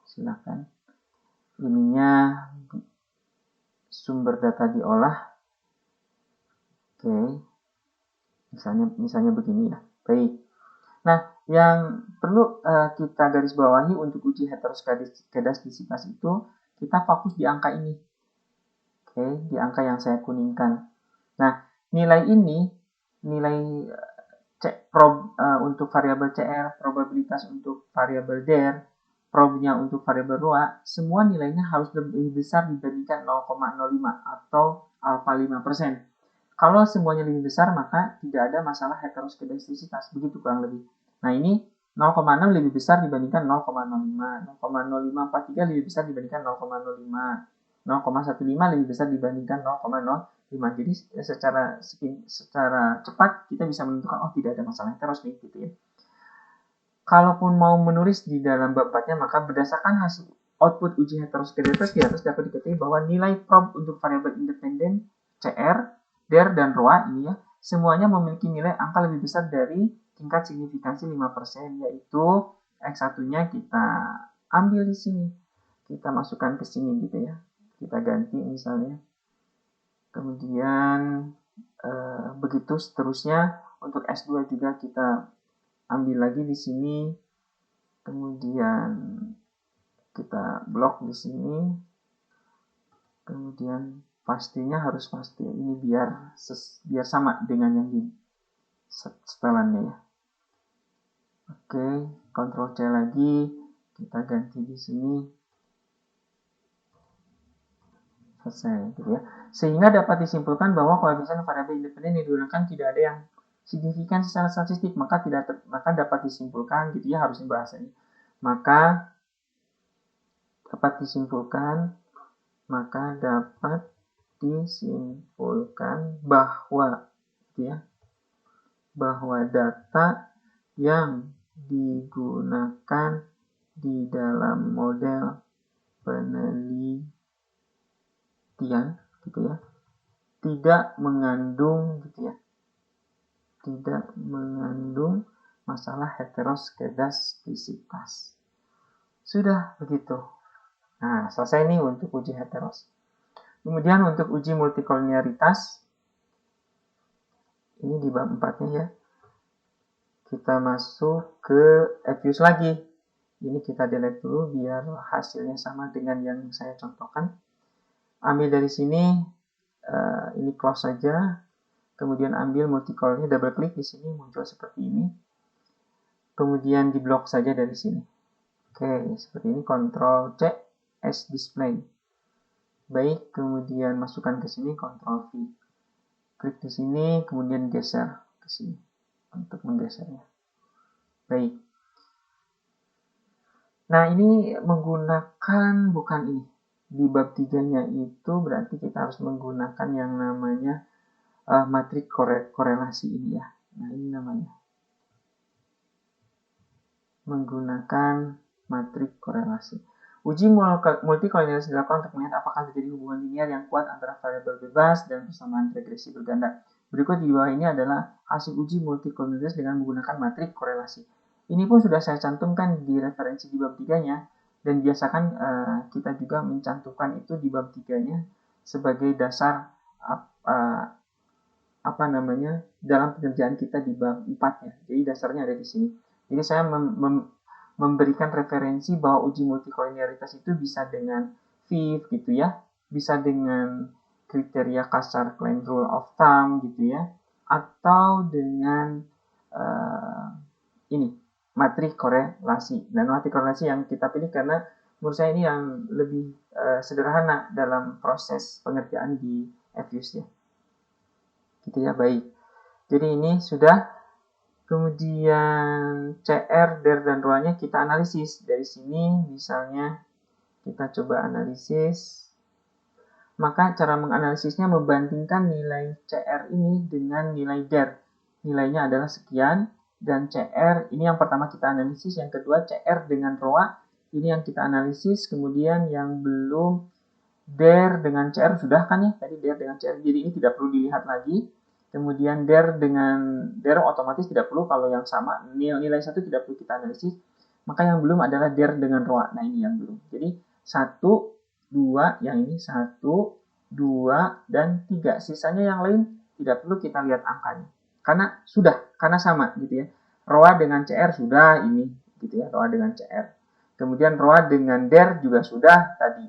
silakan. Ininya sumber data diolah. Oke. Misalnya begini ya. Baik. Nah, yang perlu kita garis bawahi untuk uji heteroskedastisitas itu, kita fokus di angka ini. Oke, di angka yang saya kuningkan. Nah, nilai ini, nilai untuk variabel CR, probabilitas untuk variabel DER, probnya untuk variabel ROA, semua nilainya harus lebih besar dibandingkan 0,05 atau alfa 5%. Kalau semuanya lebih besar, maka tidak ada masalah heteroskedastisitas, begitu kurang lebih. Nah, ini 0,6 lebih besar dibandingkan 0,05, 0,0543 lebih besar dibandingkan 0,05, 0,15 lebih besar dibandingkan 0,05. Jadi secara cepat kita bisa menentukan, oh tidak ada masalah heteros nih, gitu ya. Kalaupun mau menulis di dalam bab 4-nya, maka berdasarkan hasil output uji heteroskedastisitas di atas dapat diketahui bahwa nilai prob untuk variabel independen CR, DER, dan ROA ini ya, semuanya memiliki nilai angka lebih besar dari tingkat signifikansi 5%, yaitu X1-nya kita ambil di sini. Kita masukkan ke sini gitu ya. Kita ganti misalnya. Kemudian begitu seterusnya. Untuk S2 juga kita ambil lagi di sini. Kemudian kita blok di sini. Kemudian pastinya harus pasti. Ini biar sama dengan yang di setelannya ya. Oke, Ctrl C lagi, kita ganti di sini. Selesai gitu ya. Sehingga dapat disimpulkan bahwa koefisien variabel independen yang digunakan tidak ada yang signifikan secara statistik, maka dapat disimpulkan gitu ya, harusnya bahasanya. Maka dapat disimpulkan bahwa gitu ya, bahwa data yang digunakan di dalam model penelitian gitu ya, tidak mengandung masalah heteroskedastisitas. Sudah begitu. Nah, selesai nih untuk uji heteros. Kemudian untuk uji multikoliniaritas, ini di bab 4-nya ya. Kita masuk ke abuse lagi. Ini kita delete dulu biar hasilnya sama dengan yang saya contohkan. Ambil dari sini, ini close saja. Kemudian ambil multicolnya, double klik di sini muncul seperti ini. Kemudian di blok saja dari sini. Oke, seperti ini. Ctrl C, S display. Baik, kemudian masukkan ke sini, Ctrl V. Klik di sini, kemudian geser ke sini untuk menggesernya. Baik. Nah, ini menggunakan bukan ini. Di bab 3-nya itu berarti kita harus menggunakan yang namanya matrik korelasi ini ya. Nah, ini namanya. Menggunakan matrik korelasi. Uji multikolinialitas dilakukan untuk melihat apakah terjadi hubungan linear yang kuat antara variabel bebas dan persamaan regresi berganda. Berikut di bawah ini adalah hasil uji multikolonialitas dengan menggunakan matrik korelasi. Ini pun sudah saya cantumkan di referensi di bab 3-nya, dan biasakan kita juga mencantumkan itu di bab 3-nya sebagai dasar dalam pengerjaan kita di bab 4-nya. Jadi dasarnya ada di sini. Jadi saya memberikan referensi bahwa uji multikolonialitas itu bisa dengan FIF gitu ya, bisa dengan kriteria kasar Klein rule of thumb gitu ya, atau dengan ini matrik korelasi. Dan matrik korelasi yang kita pilih karena menurut saya ini yang lebih sederhana dalam proses pengerjaan di FUS ya. Gitu ya, baik. Jadi ini sudah. Kemudian CR, DER, dan ROA-nya kita analisis. Dari sini misalnya kita coba analisis. Maka cara menganalisisnya membandingkan nilai CR ini dengan nilai DER. Nilainya adalah sekian, dan CR ini yang pertama kita analisis, yang kedua CR dengan ROA ini yang kita analisis, kemudian yang belum DER dengan CR sudah kan ya, tadi DER dengan CR, jadi ini tidak perlu dilihat lagi. Kemudian DER dengan DER otomatis tidak perlu, kalau yang sama nilai 1 tidak perlu kita analisis. Maka yang belum adalah DER dengan ROA. Nah ini yang belum. Jadi 1, 2, yang ini 1, 2, dan 3. Sisanya yang lain tidak perlu kita lihat angkanya. Karena sama gitu ya. ROA dengan CR sudah ini gitu ya, ROA dengan CR. Kemudian ROA dengan DER juga sudah tadi.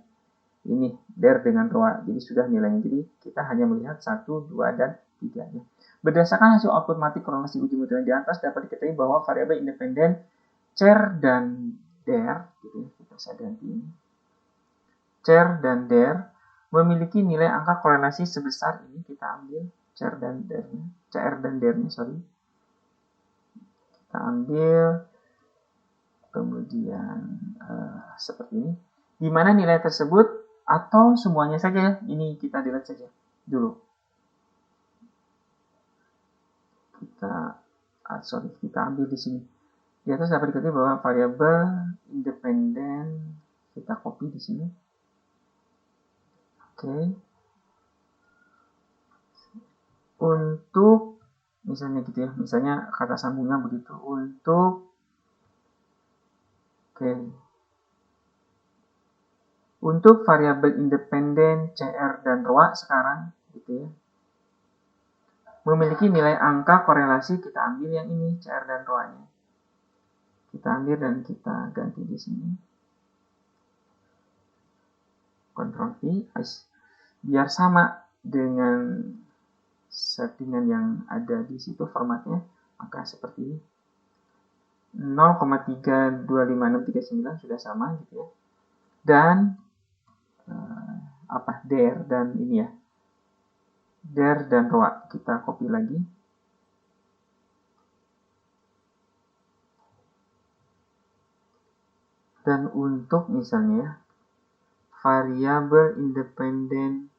Ini DER dengan ROA. Jadi sudah nilainya. Jadi kita hanya melihat 1, 2, dan 3. Berdasarkan hasil output matrik korelasi uji multikolonial di atas dapat diketahui bahwa variabel independen CR dan DER, gitu ya, kita saya ganti ini, CR dan DER memiliki nilai angka korelasi sebesar ini. Kita ambil CR dan DER-nya, kita ambil, kemudian seperti ini, di mana nilai tersebut atau semuanya saja ya, ini kita dilihat saja dulu. Kita ambil di sini. Di atas dapat diketahui bahwa variabel independen, kita copy di sini. Oke. Untuk misalnya gitu ya, misalnya kata sambungnya begitu. Untuk variabel independen CR dan ROA sekarang gitu ya, memiliki nilai angka korelasi, kita ambil yang ini CR dan ROA-nya. Kita ambil dan kita ganti di sini. Ctrl V, biar sama dengan settingan yang ada di situ formatnya, maka seperti ini. 0,325639 sudah sama gitu ya. Dan DER dan ini ya. DER dan ROA kita copy lagi. Dan untuk misalnya variabel independen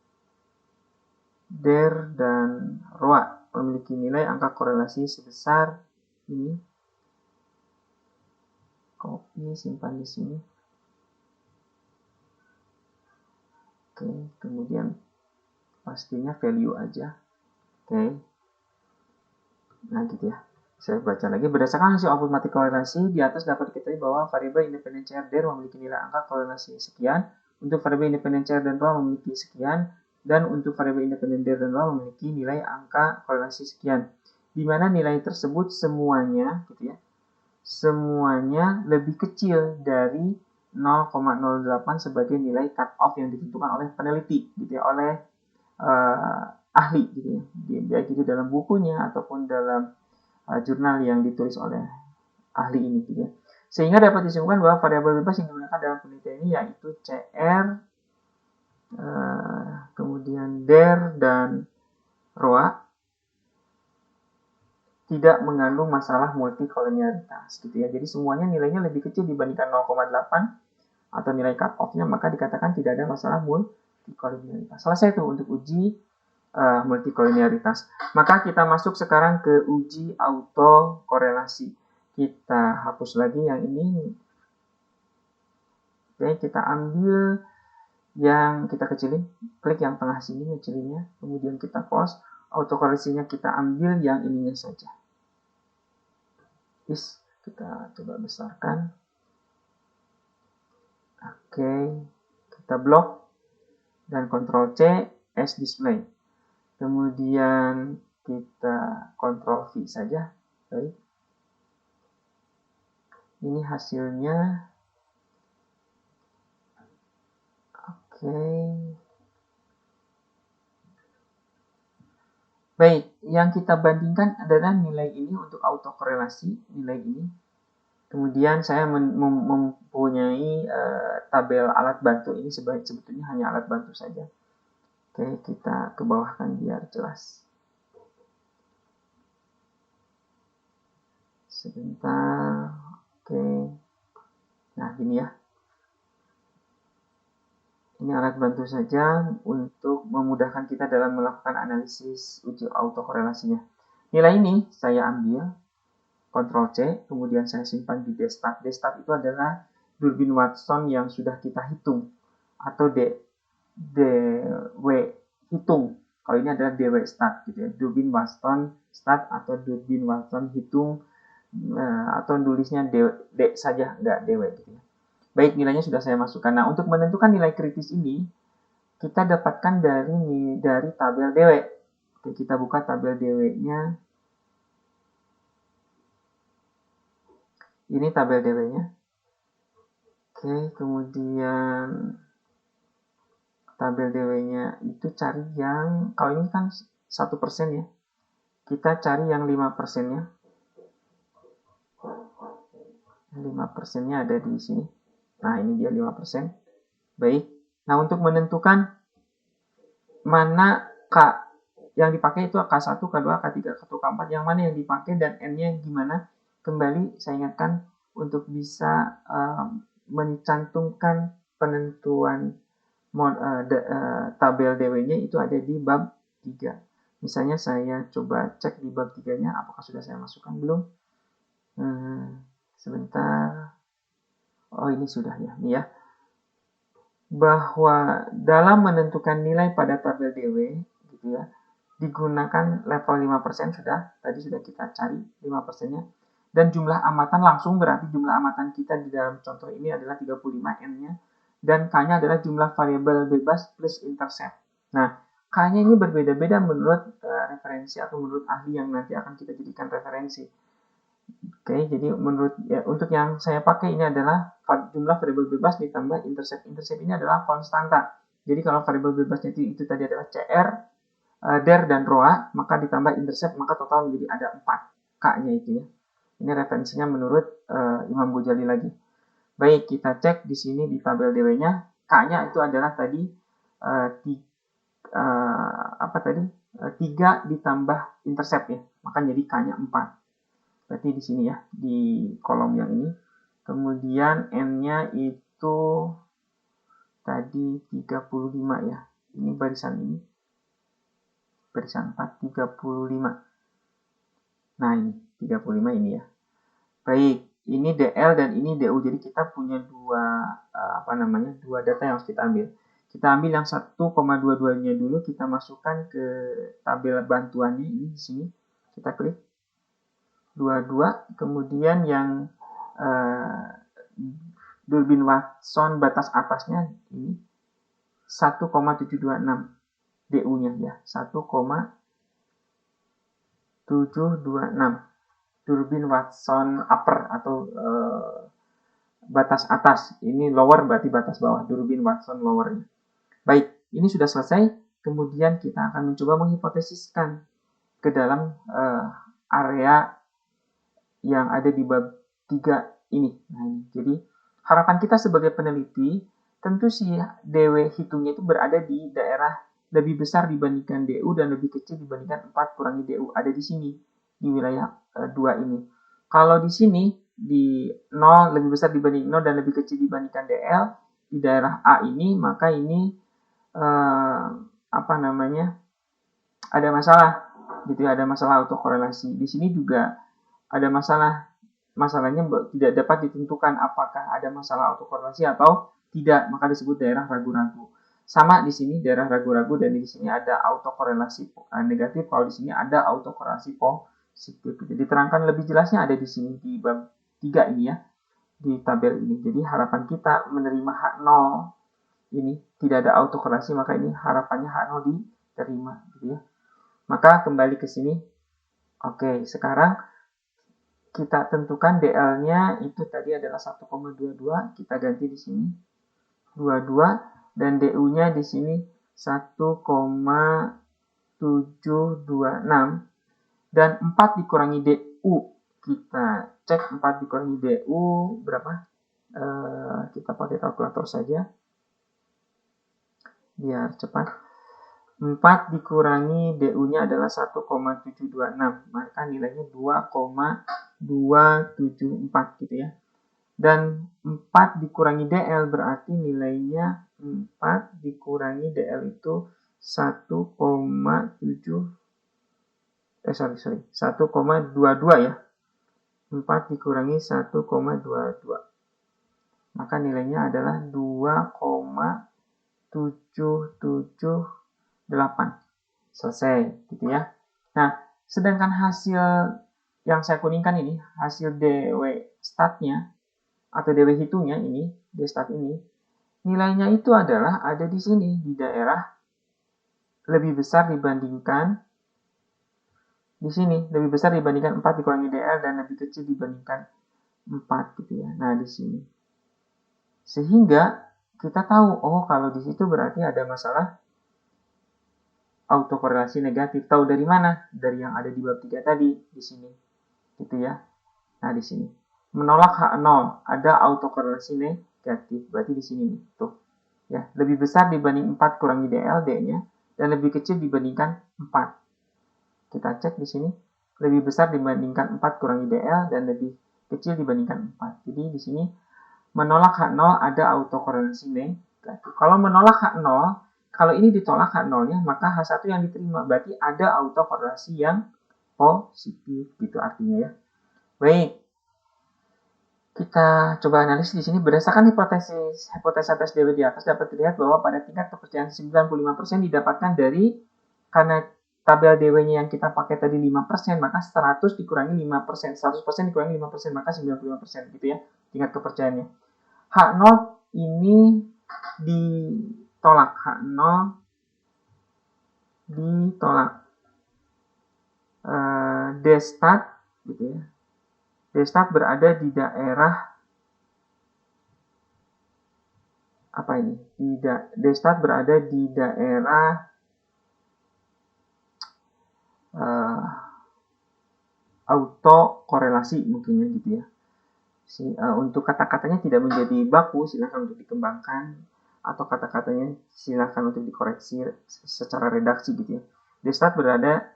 DER dan ROA memiliki nilai angka korelasi sebesar ini. Copy, simpan di sini. Oke, kemudian pastinya value aja. Oke. Nah, gitu ya. Saya baca lagi. Berdasarkan hasil output matrik korelasi, di atas dapat diketahui bahwa variabel independen CR DER memiliki nilai angka korelasi sekian, untuk variabel independen CR dan ROA memiliki sekian, dan untuk variabel independen DER dan ROA memiliki nilai angka korelasi sekian. Di mana nilai tersebut semuanya gitu ya, semuanya lebih kecil dari 0,08 sebagai nilai cut off yang ditentukan oleh peneliti gitu ya, oleh ahli gitu ya, baik itu dalam bukunya ataupun dalam jurnal yang ditulis oleh ahli ini gitu ya. Sehingga dapat disimpulkan bahwa variabel bebas yang digunakan dalam penelitian ini yaitu CR, kemudian DER dan ROA tidak mengandung masalah multikolonialitas gitu ya. Jadi semuanya nilainya lebih kecil dibandingkan 0,8 atau nilai cut off-nya, maka dikatakan tidak ada masalah multikolonialitas. Selesai itu untuk uji multikolonialitas. Maka kita masuk sekarang ke uji autokorelasi. Kita hapus lagi yang ini. Oke, kita ambil yang kita kecilin, klik yang tengah sini, kecilinnya, kemudian kita close. autokorelasinya kita ambil yang ininya saja. Kita coba besarkan. Oke, kita blok dan Ctrl C as display. Kemudian kita Ctrl V saja. Baik. Ini hasilnya. Oke. Baik, yang kita bandingkan adalah nilai ini untuk autokorelasi, nilai ini. Kemudian saya mempunyai tabel alat bantu, ini sebetulnya hanya alat bantu saja. Oke, kita ke bawahkan biar jelas. Sebentar, oke. Nah, gini ya. Ini alat bantu saja untuk memudahkan kita dalam melakukan analisis uji autokorelasinya. Nilai ini saya ambil, Ctrl C, kemudian saya simpan di desktop. Desktop itu adalah Durbin Watson yang sudah kita hitung, atau DW hitung. Kalau ini adalah DW stat, gitu ya. Durbin Watson stat atau Durbin Watson hitung, atau tulisnya D saja, enggak DW, gitu ya. Baik, nilainya sudah saya masukkan. Nah, untuk menentukan nilai kritis ini, kita dapatkan dari tabel DW. Oke, kita buka tabel DW-nya. Ini tabel DW-nya. Oke, kemudian tabel DW-nya itu cari yang, kalau ini kan 1% ya. Kita cari yang 5%-nya. 5%-nya ada di sini. Nah, ini dia 5%. Baik. Nah, untuk menentukan mana K yang dipakai itu K1, K2, K3, K4, yang mana yang dipakai dan N-nya gimana. Kembali saya ingatkan untuk bisa mencantumkan penentuan tabel DW-nya itu ada di bab 3. Misalnya saya coba cek di bab 3-nya apakah sudah saya masukkan belum. Sebentar. Oh, ini sudah ya. Ini ya. Bahwa dalam menentukan nilai pada tabel DW gitu ya, digunakan level 5% tadi sudah kita cari 5%-nya. Dan jumlah amatan langsung berarti jumlah amatan kita di dalam contoh ini adalah 35 N-nya. Dan K-nya adalah jumlah variabel bebas plus intercept. Nah, K-nya ini berbeda-beda menurut referensi atau menurut ahli yang nanti akan kita jadikan referensi. Oke, jadi untuk yang saya pakai ini adalah jumlah variabel bebas ditambah intercept. Intercept ini adalah konstanta. Jadi kalau variabel bebasnya itu tadi adalah CR, DER, dan ROA, maka ditambah intercept, maka total menjadi ada 4 K-nya itu ya. Ini referensinya menurut Imam Ghazali lagi. Baik, kita cek di sini di tabel DW-nya. K-nya itu adalah tadi 3 ditambah intercept ya. Maka jadi K-nya 4. Berarti di sini ya, di kolom yang ini. Kemudian N-nya itu tadi 35 ya. Ini barisan ini. Barisan 4, 35. Nah, ini 35 ini ya. Baik, ini DL dan ini DU. Jadi kita punya dua data yang harus kita ambil. Kita ambil yang 1,22-nya dulu, kita masukkan ke tabel bantuannya ini di sini. Kita klik 22, kemudian yang Durbin Watson batas atasnya ini 1,726 DU-nya ya, 1,726 Durbin Watson upper atau batas atas. Ini lower berarti batas bawah, Durbin Watson lower-nya. Baik, ini sudah selesai. Kemudian kita akan mencoba menghipotesiskan ke dalam area yang ada di bab 3 ini. Nah, jadi harapan kita sebagai peneliti, tentu si DW hitungnya itu berada di daerah lebih besar dibandingkan DU dan lebih kecil dibandingkan 4 kurangi DU. Ada di sini, di wilayah 2 ini. Kalau di sini, di 0 lebih besar dibanding 0 dan lebih kecil dibandingkan DL, di daerah A ini, maka ini ada masalah gitu ya, ada masalah autokorelasi. Di sini juga ada masalahnya tidak dapat ditentukan apakah ada masalah autokorelasi atau tidak, maka disebut daerah ragu-ragu. Sama di sini daerah ragu-ragu dan di sini ada autokorelasi negatif, kalau di sini ada autokorelasi positif. Jadi diterangkan lebih jelasnya ada di sini di bab 3 ini ya, di tabel ini. Jadi harapan kita menerima H0 ini tidak ada autokorelasi, maka ini harapannya H0 diterima gitu ya. Maka kembali ke sini. Oke, sekarang kita tentukan DL-nya itu tadi adalah 1,22, kita ganti di sini 22 dan DU-nya di sini 1,726 dan 4 dikurangi DU. Kita cek 4 dikurangi DU berapa? Kita pakai kalkulator saja biar cepat. 4 dikurangi DU-nya adalah 1,726, maka nilainya 2,274 gitu ya. Dan 4 dikurangi DL berarti nilainya 4 dikurangi DL itu 1,22 ya. 4 dikurangi 1,22. Maka nilainya adalah 2,778. Selesai gitu ya. Nah, sedangkan hasil yang saya kuningkan ini, hasil DW statnya atau DW hitungnya ini, D-stat ini, nilainya itu adalah ada di sini, di daerah lebih besar dibandingkan di sini, lebih besar dibandingkan 4 dikurangi DL dan lebih kecil dibandingkan 4 gitu ya. Nah, di sini. Sehingga kita tahu, oh kalau di situ berarti ada masalah autokorelasi negatif. Tahu dari mana? Dari yang ada di bab 3 tadi, di sini. Gitu ya. Nah, di sini. Menolak H0, ada autokorelasi negatif. Berarti di sini nih, tuh. Ya, lebih besar dibanding 4 kurangi DL, D-nya, dan lebih kecil dibandingkan 4. Kita cek di sini, lebih besar dibandingkan 4 kurangi DL, dan lebih kecil dibandingkan 4. Jadi di sini, menolak H0 ada autokorelasi negatif. Kalau menolak H0, kalau ini ditolak H0-nya, maka H1 yang diterima. Berarti ada autokorelasi yang positif, gitu artinya ya. Baik, kita coba analisis di sini. Berdasarkan hipotesa tes DW di atas dapat dilihat bahwa pada tingkat kepercayaan 95% didapatkan dari, karena tabel DW-nya yang kita pakai tadi 5%, maka 100 dikurangi 5%, 100% dikurangi 5%, maka 95% gitu ya, tingkat kepercayaannya. H0 ini ditolak, H0 ditolak. D-stat gitu ya. D-stat berada di daerah apa ini? D-stat berada di daerah autokorelasi mungkin ya gitu ya. Untuk kata-katanya tidak menjadi baku, silakan untuk dikembangkan, atau kata-katanya silakan untuk dikoreksi secara redaksi gitu ya. D-stat berada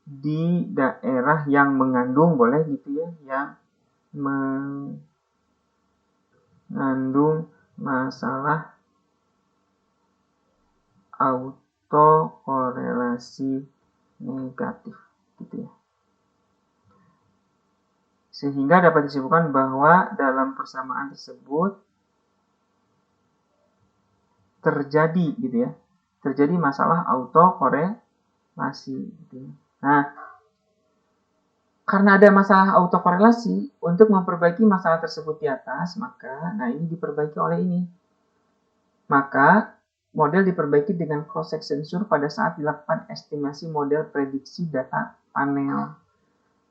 di daerah yang mengandung, boleh gitu ya, yang mengandung masalah autokorelasi negatif gitu ya. Sehingga dapat disimpulkan bahwa dalam persamaan tersebut terjadi gitu ya, terjadi masalah autokorelasi gitu ya. Nah, karena ada masalah autokorelasi, untuk memperbaiki masalah tersebut di atas, maka nah ini diperbaiki oleh ini. Maka model diperbaiki dengan cross section sur pada saat dilakukan estimasi model prediksi data panel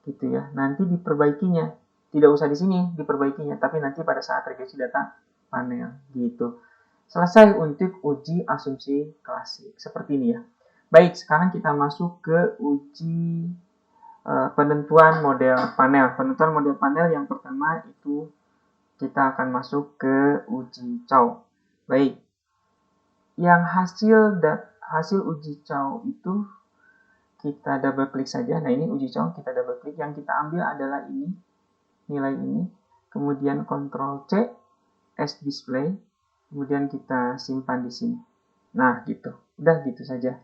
gitu ya. Nanti diperbaikinya, tidak usah di sini diperbaikinya, tapi nanti pada saat regresi data panel gitu. Selesai untuk uji asumsi klasik seperti ini ya. Baik, sekarang kita masuk ke uji penentuan model panel. Penentuan model panel yang pertama itu kita akan masuk ke uji Chow. Baik, yang hasil uji Chow itu kita double klik saja. Nah, ini uji Chow, kita double klik. Yang kita ambil adalah ini, nilai ini. Kemudian Ctrl C, S display. Kemudian kita simpan di sini. Nah, gitu. Udah gitu saja.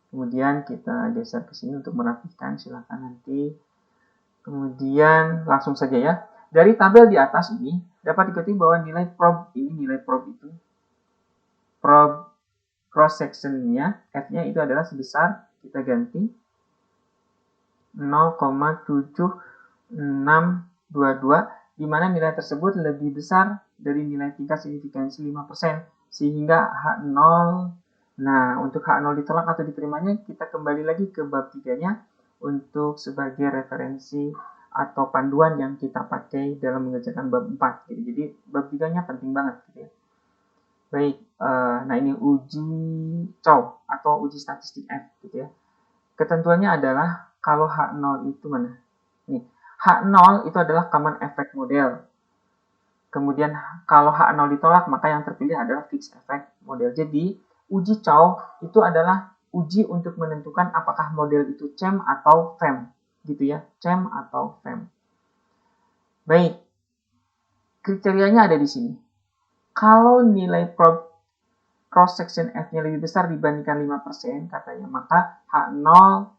Kemudian kita geser ke sini untuk merapikan. Silakan nanti. Kemudian langsung saja ya. Dari tabel di atas ini dapat diketahui bahwa nilai prob ini, nilai prob itu prob cross sectionnya F-nya itu adalah sebesar, kita ganti 0,7622, di mana nilai tersebut lebih besar dari nilai tingkat signifikansi 5%, sehingga H0. Nah, untuk H0 ditolak atau diterimanya, kita kembali lagi ke bab 3-nya untuk sebagai referensi atau panduan yang kita pakai dalam mengerjakan bab 4. Jadi bab 3-nya penting banget gitu ya. Baik, nah ini uji Chow atau uji statistik F gitu ya. Ketentuannya adalah kalau H0 itu mana? Nih, H0 itu adalah common effect model. Kemudian kalau H0 ditolak, maka yang terpilih adalah fixed effect model. Jadi, uji Chow itu adalah uji untuk menentukan apakah model itu CHEM atau FEM. Gitu ya, CHEM atau FEM. Baik, kriterianya ada di sini. Kalau nilai cross section F-nya lebih besar dibandingkan 5% katanya, maka H0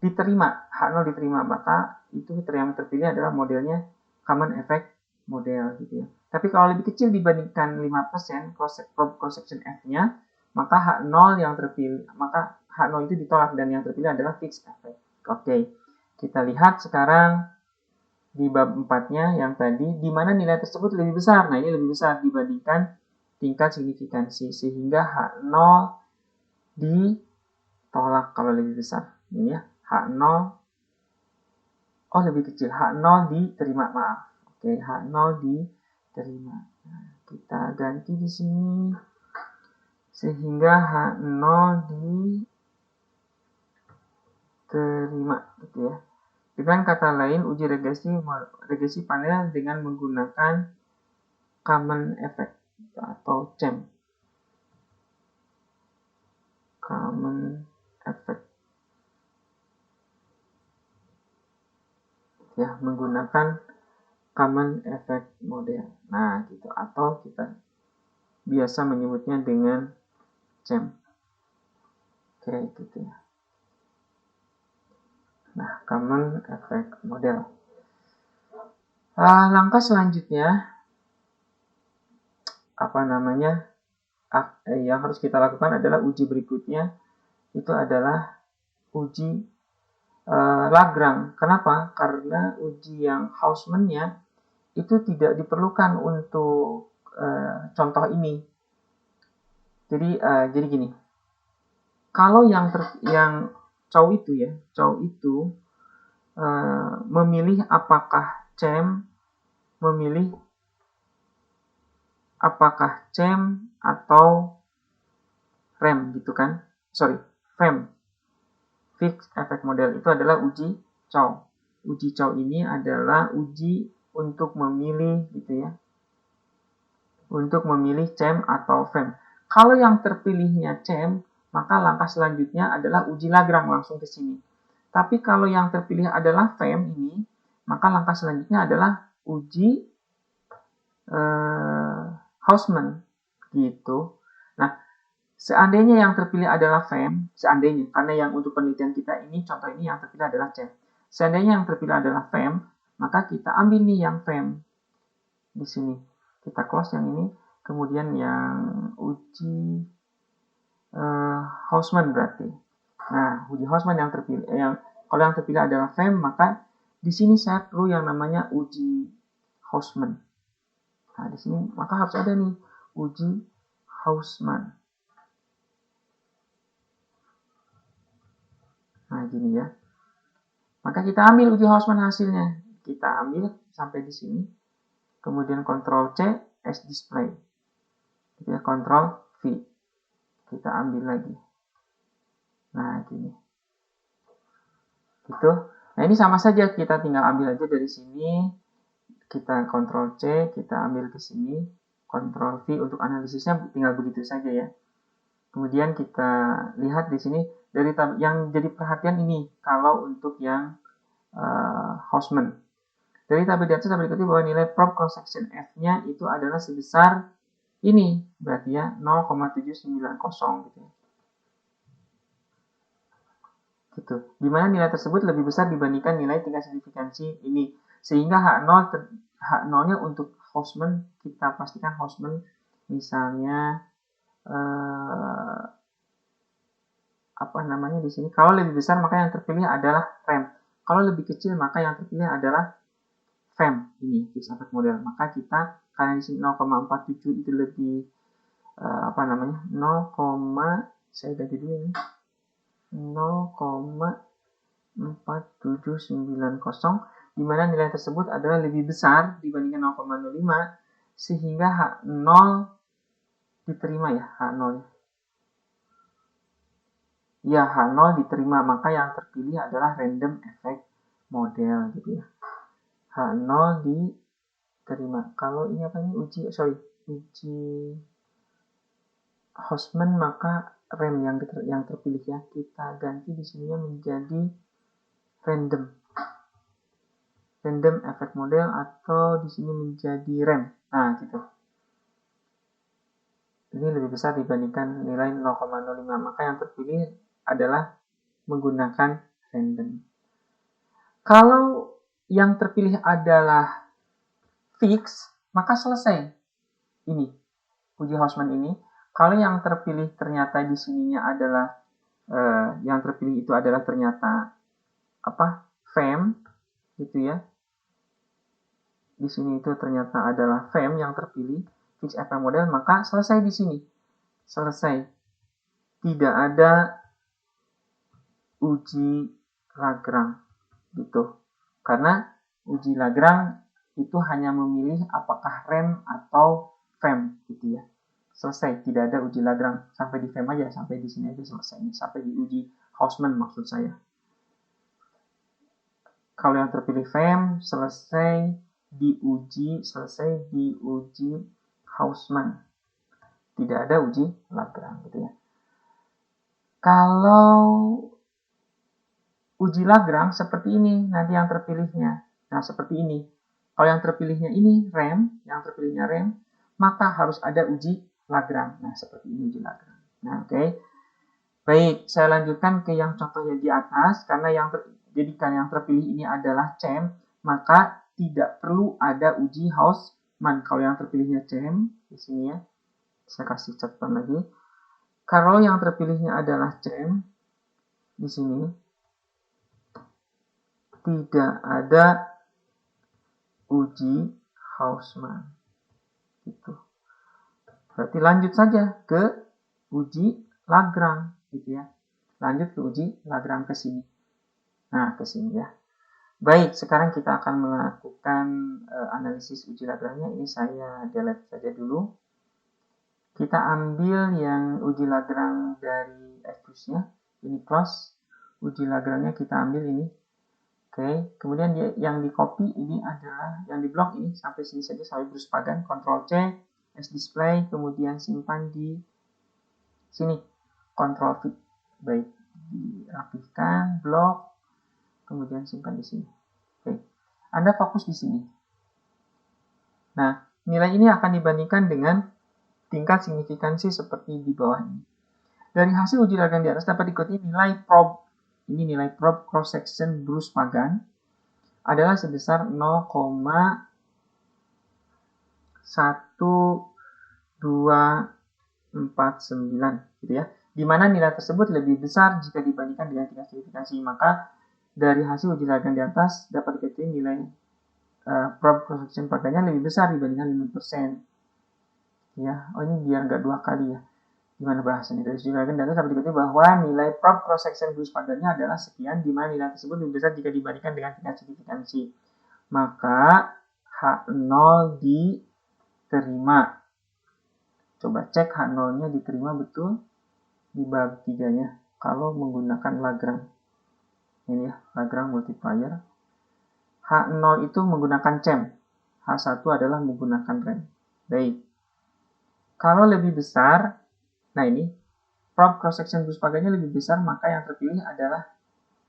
diterima. H0 diterima, maka itu yang terpilih adalah modelnya common effect model gitu ya. Tapi kalau lebih kecil dibandingkan 5% cross section F-nya, maka H0 yang terpilih, maka H0 itu ditolak dan yang terpilih adalah fixed effect. Oke. Kita lihat sekarang di bab 4-nya yang tadi, di mana nilai tersebut lebih besar. Nah, ini lebih besar dibandingkan tingkat signifikansi, sehingga H0 ditolak kalau lebih besar. Ini ya, H0, oh lebih kecil, H0 diterima, maaf. Oke, H0 diterima. Nah, kita ganti di sini, sehingga H0 diterima, gitu ya. Dengan kata lain, uji regresi panel dengan menggunakan common effect atau CHEM. Common effect. Ya, menggunakan common effect model. Nah, gitu. Atau kita biasa menyebutnya dengan CHEM. Oke, gitu ya. Nah, common effect model. Langkah selanjutnya yang harus kita lakukan adalah uji berikutnya, itu adalah uji Lagrange. Kenapa? Karena uji yang Hausman-nya itu tidak diperlukan untuk contoh ini. Jadi gini, kalau yang Chow itu memilih apakah CHEM atau FEM gitu kan? FEM, fixed effect model, itu adalah uji Chow. Uji Chow ini adalah uji untuk memilih gitu ya. Untuk memilih CHEM atau FEM. Kalau yang terpilihnya CHEM, maka langkah selanjutnya adalah uji Lagrange, langsung ke sini. Tapi kalau yang terpilih adalah FEM ini, maka langkah selanjutnya adalah uji Hausman gitu. Nah, seandainya yang terpilih adalah FEM, seandainya, karena yang untuk penelitian kita ini, contoh ini yang terpilih adalah CHEM. Seandainya yang terpilih adalah FEM, maka kita ambil nih yang FEM di sini. Kita close yang ini, kemudian yang uji Hausman berarti. Nah, uji Hausman yang terpilih, kalau yang terpilih adalah FEM, maka di sini saya perlu yang namanya uji Hausman. Nah, di sini maka harus ada nih uji Hausman. Nah, gini ya. Maka kita ambil uji Hausman hasilnya. Kita ambil sampai di sini. Kemudian Ctrl C, S display. Gitu ya, Ctrl V. Kita ambil lagi. Nah, gini. Gitu. Nah, ini sama saja, kita tinggal ambil aja dari sini. Kita Ctrl C, kita ambil ke sini. Ctrl V untuk analisisnya tinggal begitu saja ya. Kemudian kita lihat di sini dari yang jadi perhatian ini kalau untuk yang Hausman. Dari tabel di atas dapat diketahui bahwa nilai probe cross section F-nya itu adalah sebesar ini, berarti ya 0,790 gitu. Gitu. Dimana nilai tersebut lebih besar dibandingkan nilai tingkat signifikansi ini. Sehingga H0-nya untuk Hausman, kita pastikan Hausman misalnya di sini. Kalau lebih besar maka yang terpilih adalah rem. Kalau lebih kecil maka yang terpilih adalah FEM, ini fixed effect model. Maka kita karena di sini 0,47 itu lebih 0, saya ganti dulu ini 0,4790, di mana nilai tersebut adalah lebih besar dibandingkan 0,05, sehingga H0 diterima ya, H0 ya, H0 diterima, maka yang terpilih adalah random effect model gitu ya. H0 diterima. Kalau ini uji Hausman, maka rem yang terpilih ya, kita ganti di sini menjadi random effect model, atau di sini menjadi rem. Nah, gitu. Ini lebih besar dibandingkan nilai 0,05, maka yang terpilih adalah menggunakan random. Kalau yang terpilih adalah fix, maka selesai. Ini uji Hausman ini. Kalau yang terpilih ternyata di sininya adalah yang terpilih itu adalah ternyata FEM gitu ya. Di sini itu ternyata adalah FEM yang terpilih, fixed effect model, maka selesai di sini. Selesai. Tidak ada uji Lagrange gitu. Karena uji Lagrange itu hanya memilih apakah rem atau FEM gitu ya. Selesai, tidak ada uji Lagrange. Sampai di FEM aja, sampai di sini aja selesai. Sampai di uji Hausman maksud saya. Kalau yang terpilih FEM selesai diuji Hausman. Tidak ada uji Lagrange gitu ya. Kalau uji Lagrange seperti ini nanti yang terpilihnya. Nah, seperti ini. Kalau yang terpilihnya ini rem, maka harus ada uji Lagrange. Nah, seperti ini uji Lagrange. Nah, oke. Baik, saya lanjutkan ke yang contohnya di atas. Karena yang terpilih ini adalah CEM, maka tidak perlu ada uji Hausman. Kalau yang terpilihnya CEM, di sini ya, saya kasih catatan lagi. Kalau yang terpilihnya adalah CEM, di sini tidak ada uji Hausman. Gitu. Berarti lanjut saja ke uji Lagrange gitu ya. Lanjut ke uji Lagrange ke sini. Nah, ke sini ya. Baik, sekarang kita akan melakukan analisis uji Lagrange-nya. Ini saya delete saja dulu. Kita ambil yang uji Lagrange dari Fuse-nya. Ini close. Uji Lagrange-nya kita ambil ini. Oke, kemudian yang di copy ini adalah yang di blok ini sampai sini saja, sampai Bruce Pagan. Ctrl C, S display, kemudian simpan di sini. Ctrl V. Baik, dirapihkan blok, kemudian simpan di sini. Oke, Anda fokus di sini. Nah, nilai ini akan dibandingkan dengan tingkat signifikansi seperti di bawah ini. Dari hasil uji Lagrange di atas dapat diikuti nilai probe. Ini nilai probe cross section Bruce Pagan adalah sebesar 0,1249 gitu ya. Di mana nilai tersebut lebih besar jika dibandingkan dengan tingkat signifikansi. Maka dari hasil uji Lagrange di atas dapat diikuti nilai probe cross section Pagannya lebih besar dibandingkan 5%. Ya, ini biar nggak dua kali ya. Gimana bahasanya? Dari uji Lagrange di atas dapat diketahui bahwa nilai probe cross section Bruce Pagannya adalah sekian, di mana nilai tersebut lebih besar jika dibandingkan dengan tingkat signifikansi. Maka H0 diterima. Coba cek H0-nya diterima betul di bab 3-nya kalau menggunakan Lagrange. Ini ya, Lagrange multiplier. H0 itu menggunakan CEM. H1 adalah menggunakan rem. Baik. Kalau lebih besar, nah ini probe cross section Bruce Pagannya lebih besar, maka yang terpilih adalah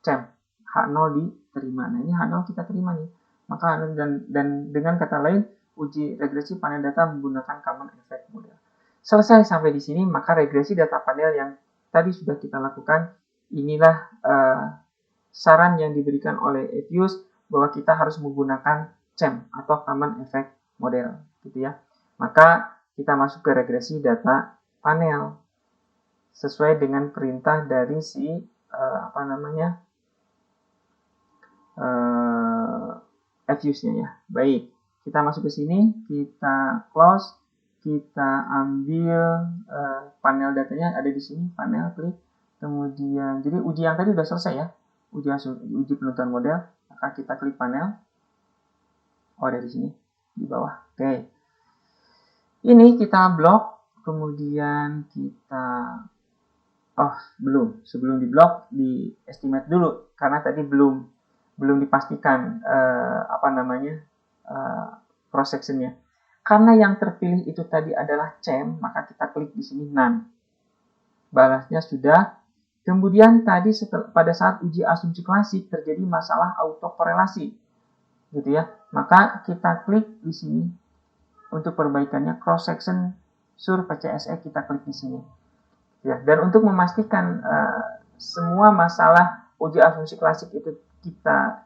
CEM. H0 diterima. Nah, ini H0 kita terima nih. Maka dan dengan kata lain, uji regresi panel data menggunakan common effect model. Selesai sampai di sini, maka regresi data panel yang tadi sudah kita lakukan, inilah saran yang diberikan oleh Fuse bahwa kita harus menggunakan CEM atau common effect model gitu ya. Maka kita masuk ke regresi data panel sesuai dengan perintah dari si fuse-nya ya. Baik, kita masuk ke sini, kita close, kita ambil panel datanya ada di sini, panel klik, kemudian jadi uji yang tadi sudah selesai ya, uji penentuan model, maka kita klik panel, ada di sini di bawah. Oke, ini kita blok, kemudian kita sebelum di blok di estimate dulu karena tadi belum dipastikan cross sectionnya. Karena yang terpilih itu tadi adalah CEM, maka kita klik di sini none. Balasnya sudah. Kemudian tadi pada saat uji asumsi klasik terjadi masalah autokorelasi, gitu ya. Maka kita klik di sini untuk perbaikannya cross section sur PCSE kita klik di sini. Ya, dan untuk memastikan semua masalah uji asumsi klasik itu kita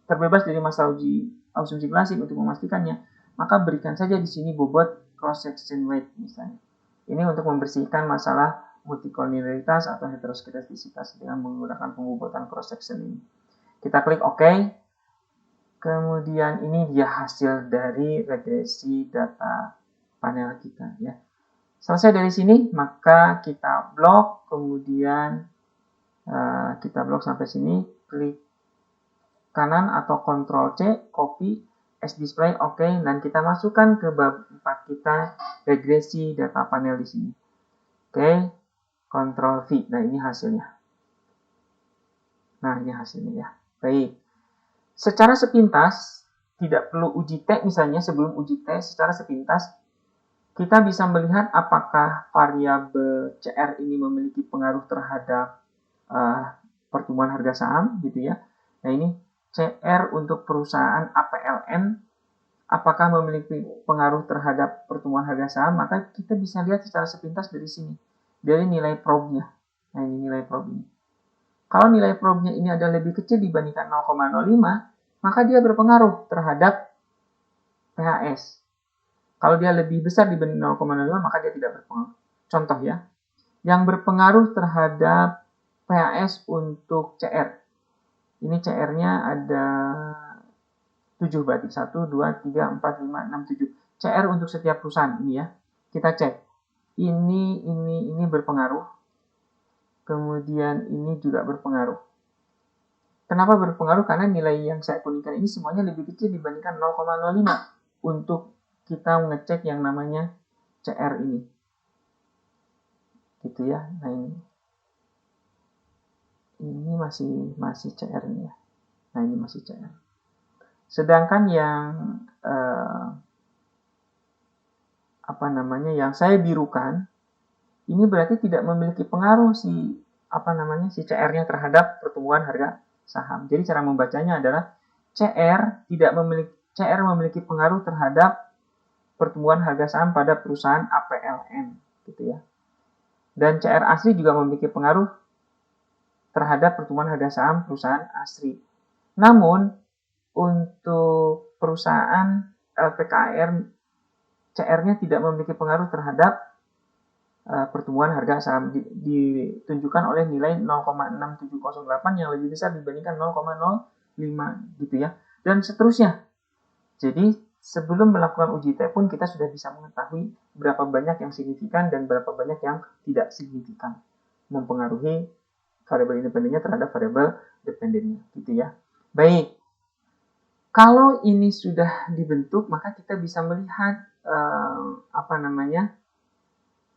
terbebas dari masalah uji asumsi klasik, untuk memastikannya, maka berikan saja di sini bobot cross section weight misalnya. Ini untuk membersihkan masalah multikolinialitas atau heteroskedastisitas dengan menggunakan pembobotan cross section ini. Kita klik OK. Kemudian ini dia hasil dari regresi data panel kita ya. Selesai dari sini, maka kita blok, kemudian kita blok sampai sini, klik kanan atau Ctrl C, copy, as display, oke, dan kita masukkan ke bab 4 kita, regresi data panel di sini. Oke, Ctrl V, nah ini hasilnya. Nah, ini hasilnya ya. Baik. Secara sepintas, tidak perlu uji T misalnya, sebelum uji T, secara sepintas, kita bisa melihat apakah variabel CR ini memiliki pengaruh terhadap pertumbuhan harga saham, gitu ya. Nah ini CR untuk perusahaan APLN, apakah memiliki pengaruh terhadap pertumbuhan harga saham, maka kita bisa lihat secara sepintas dari sini, dari nilai probe-nya. Nah ini nilai probe ini. Kalau nilai probe-nya ini adalah lebih kecil dibandingkan 0,05, maka dia berpengaruh terhadap PHS. Kalau dia lebih besar dibanding 0,05, maka dia tidak berpengaruh. Contoh ya, yang berpengaruh terhadap PHS untuk CR. Ini CR-nya ada 7 berarti. 1, 2, 3, 4, 5, 6, 7. CR untuk setiap perusahaan ini ya. Kita cek. Ini berpengaruh. Kemudian ini juga berpengaruh. Kenapa berpengaruh? Karena nilai yang saya kuningkan ini semuanya lebih kecil dibandingkan 0,05 untuk kita mengecek yang namanya CR ini. Gitu ya. Nah ini masih CR ini ya. Nah ini masih CR. Sedangkan yang yang saya birukan ini berarti tidak memiliki pengaruh si CR-nya terhadap pertumbuhan harga saham. Jadi cara membacanya adalah CR memiliki pengaruh terhadap pertumbuhan harga saham pada perusahaan APLN, gitu ya. Dan CR asli juga memiliki pengaruh terhadap pertumbuhan harga saham perusahaan asli. Namun untuk perusahaan LPKR, CR-nya tidak memiliki pengaruh terhadap pertumbuhan harga saham, ditunjukkan oleh nilai 0,6708 yang lebih besar dibandingkan 0,05 gitu ya, dan seterusnya. Jadi sebelum melakukan uji T pun kita sudah bisa mengetahui berapa banyak yang signifikan dan berapa banyak yang tidak signifikan mempengaruhi variabel independennya terhadap variabel dependennya, gitu ya. Baik, kalau ini sudah dibentuk, maka kita bisa melihat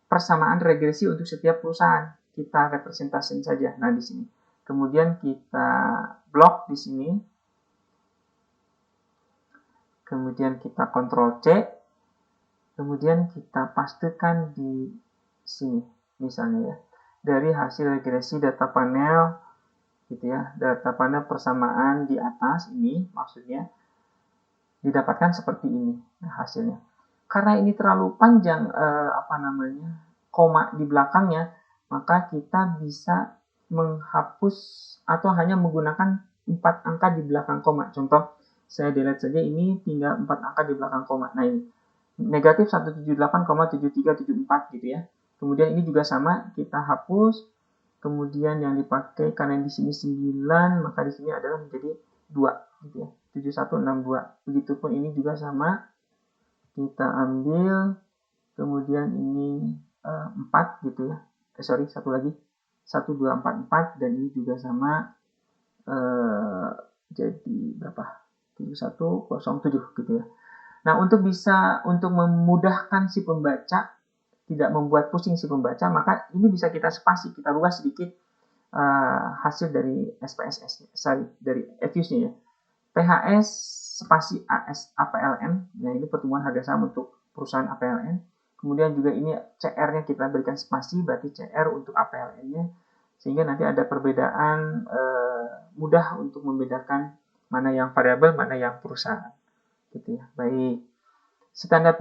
persamaan regresi untuk setiap perusahaan. Kita representasikan saja. Nah di sini. Kemudian kita blok di sini. Kemudian kita Ctrl C, kemudian kita pastekan di sini, misalnya ya, dari hasil regresi data panel, gitu ya, data panel persamaan di atas ini, maksudnya didapatkan seperti ini hasilnya. Karena ini terlalu panjang, koma di belakangnya, maka kita bisa menghapus atau hanya menggunakan 4 angka di belakang koma. Contoh, saya delete saja ini, tinggal 4 angka di belakang koma. Nah ini negatif 178,7374 gitu ya. Kemudian ini juga sama, kita hapus. Kemudian yang dipakai karena di sini 9, maka di sini adalah menjadi 2 gitu ya. 7162. Begitupun ini juga sama. Kita ambil, kemudian ini 4 gitu ya. Satu lagi. 1244 dan ini juga sama, jadi berapa? 7107 gitu ya. Nah, untuk memudahkan si pembaca, tidak membuat pusing si pembaca, maka ini bisa kita spasi, kita rubah sedikit hasil dari SPSS, dari EVIUS-nya ya. PHS spasi AS APLN, nah ini pertumbuhan harga saham untuk perusahaan APLN. Kemudian juga ini CR-nya kita berikan spasi, berarti CR untuk APLN-nya, sehingga nanti ada perbedaan, mudah untuk membedakan mana yang variabel, mana yang perusahaan. Gitu ya. Baik. Si tanda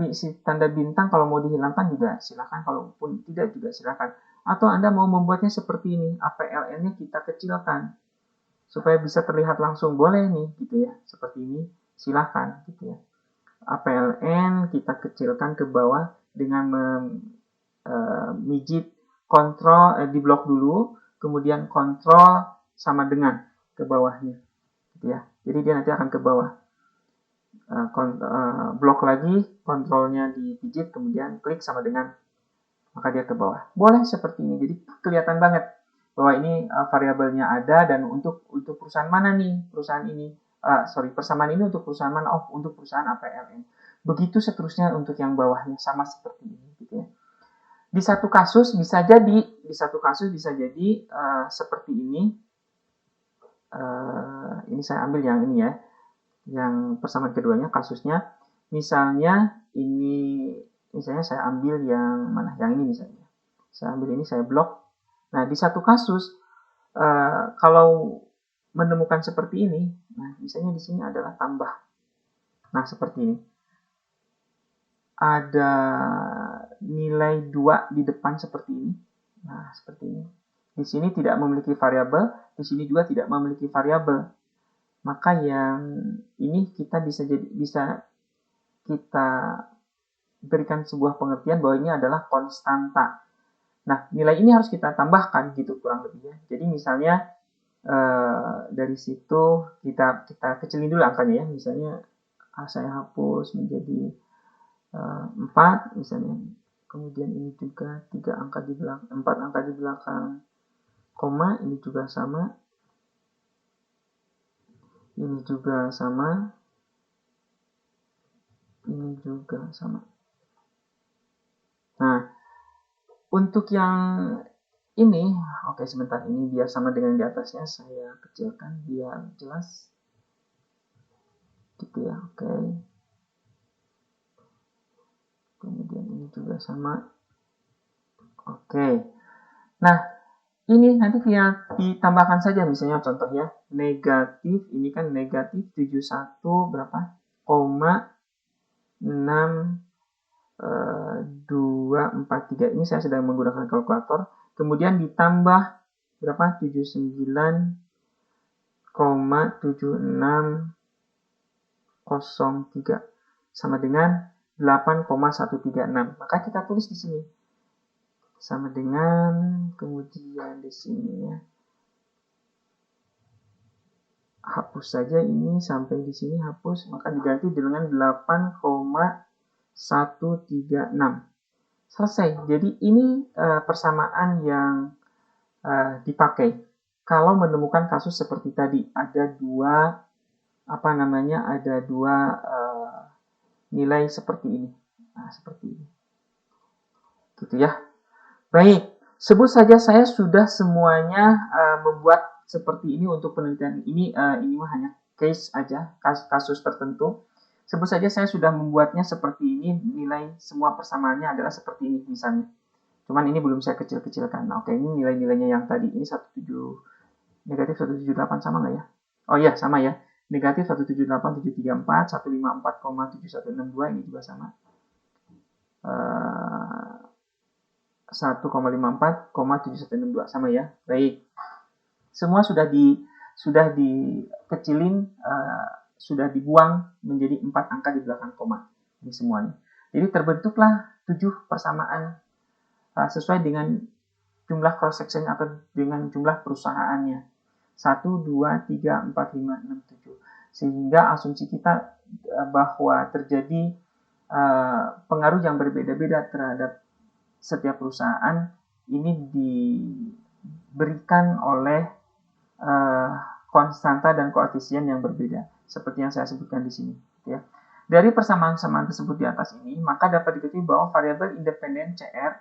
bintang kalau mau dihilangkan juga silakan, kalaupun tidak juga silakan. Atau Anda mau membuatnya seperti ini, APLN-nya kita kecilkan supaya bisa terlihat langsung, boleh nih gitu ya. Seperti ini silakan gitu ya. APLN kita kecilkan ke bawah dengan mijit kontrol, di blok dulu, kemudian kontrol sama dengan ke bawahnya gitu ya. Jadi dia nanti akan ke bawah. Blok lagi, kontrolnya dipijit, kemudian klik sama dengan, maka dia ke bawah. Boleh seperti ini, jadi kelihatan banget bahwa ini variabelnya ada, dan untuk perusahaan mana nih, perusahaan ini, persamaan ini untuk perusahaan mana, untuk perusahaan APLN. Begitu seterusnya untuk yang bawahnya, sama seperti ini gitu ya. Di satu kasus bisa jadi seperti ini. Ini saya ambil yang ini ya, yang persamaan keduanya kasusnya. Misalnya saya ambil yang mana, yang ini misalnya. Saya ambil ini, saya blok. Nah, di satu kasus kalau menemukan seperti ini, nah misalnya di sini adalah tambah. Nah, seperti ini. Ada nilai 2 di depan seperti ini. Nah, seperti ini. Di sini tidak memiliki variabel, di sini juga tidak memiliki variabel. Maka yang ini kita bisa kita berikan sebuah pengertian bahwa ini adalah konstanta. Nah, nilai ini harus kita tambahkan gitu kurang lebih ya. Jadi misalnya dari situ kita kecilin dulu angkanya ya. Misalnya saya hapus menjadi 4 misalnya. Kemudian ini juga 4 angka di belakang koma, ini juga sama. Ini juga sama. Ini juga sama. Nah, untuk yang ini, oke sebentar, ini biar sama dengan di atasnya, saya kecilkan biar jelas. Gitu ya, oke. Kemudian ini juga sama. Oke. Nah, ini nanti ditambahkan saja, misalnya contoh ya, negatif, ini kan negatif 71 berapa? 6,243. Ini saya sedang menggunakan kalkulator. Kemudian ditambah berapa? 79,7603 sama dengan 8,136. Maka kita tulis di sini sama dengan, kemudian di sini ya, hapus saja ini sampai di sini, hapus, maka diganti dengan 8,136. Selesai. Jadi ini persamaan yang dipakai kalau menemukan kasus seperti tadi, ada dua nilai seperti ini. Nah, seperti ini. Gitu ya. Baik, sebut saja saya sudah semuanya membuat seperti ini untuk penelitian ini. Ini mah hanya case aja, kasus tertentu. Sebut saja saya sudah membuatnya seperti ini, nilai semua persamaannya adalah seperti ini misalnya. Cuman ini belum saya kecil-kecilkan. Nah, oke, ini nilai-nilainya yang tadi. Ini negatif 178 sama nggak ya? Oh iya, sama ya. Negatif 178,734, 154,7162, ini juga sama. 1,54,7162 sama ya. Baik. Semua sudah dikecilin, sudah dibuang menjadi 4 angka di belakang koma. Ini semuanya. Jadi terbentuklah 7 persamaan sesuai dengan jumlah cross section atau dengan jumlah perusahaannya. 1, 2, 3, 4, 5, 6, 7. Sehingga asumsi kita bahwa terjadi pengaruh yang berbeda-beda terhadap setiap perusahaan ini diberikan oleh konstanta dan koefisien yang berbeda, seperti yang saya sebutkan di sini. Ya. Dari persamaan-persamaan tersebut di atas ini, maka dapat diketahui bahwa variabel independen CR,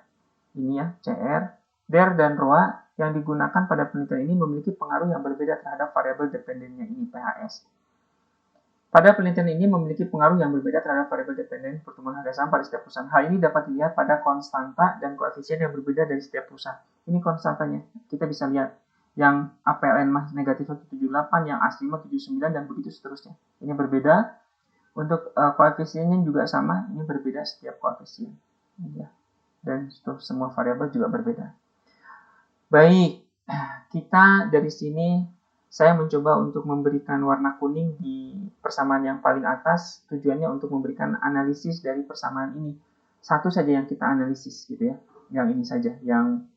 ini ya, CR, DER, dan ROA yang digunakan pada penelitian ini memiliki pengaruh yang berbeda terhadap variabel dependennya ini, PHS. Pada penelitian ini memiliki pengaruh yang berbeda terhadap variabel dependen pertumbuhan harga saham pada setiap perusahaan. Hal ini dapat dilihat pada konstanta dan koefisien yang berbeda dari setiap perusahaan. Ini konstantanya. Kita bisa lihat yang APLN negatif 178, yang A5 79, dan begitu seterusnya. Ini berbeda. Untuk koefisiennya juga sama. Ini berbeda setiap koefisien. Ya. Dan untuk semua variabel juga berbeda. Baik, kita dari sini saya mencoba untuk memberikan warna kuning di persamaan yang paling atas, tujuannya untuk memberikan analisis dari persamaan ini. Satu saja yang kita analisis gitu ya, yang ini saja, yang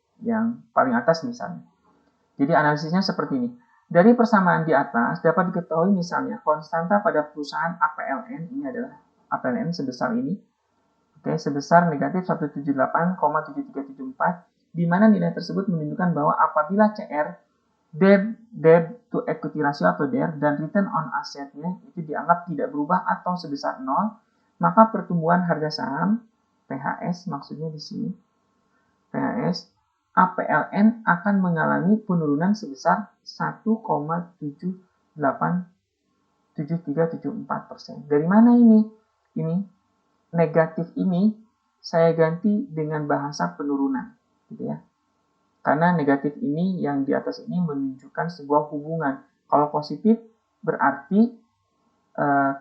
paling atas misalnya. Jadi analisisnya seperti ini. Dari persamaan di atas dapat diketahui misalnya konstanta pada perusahaan APLN, ini adalah APLN sebesar ini, oke, sebesar negatif 178,7374, di mana nilai tersebut menunjukkan bahwa apabila CR, debt to equity ratio atau DER, dan return on asset-nya itu dianggap tidak berubah atau sebesar 0, maka pertumbuhan harga saham PHS, maksudnya di sini PHS APLN akan mengalami penurunan sebesar 1,787374%. Dari mana ini? Ini negatif ini saya ganti dengan bahasa penurunan, gitu ya. Karena negatif ini yang di atas ini menunjukkan sebuah hubungan. Kalau positif berarti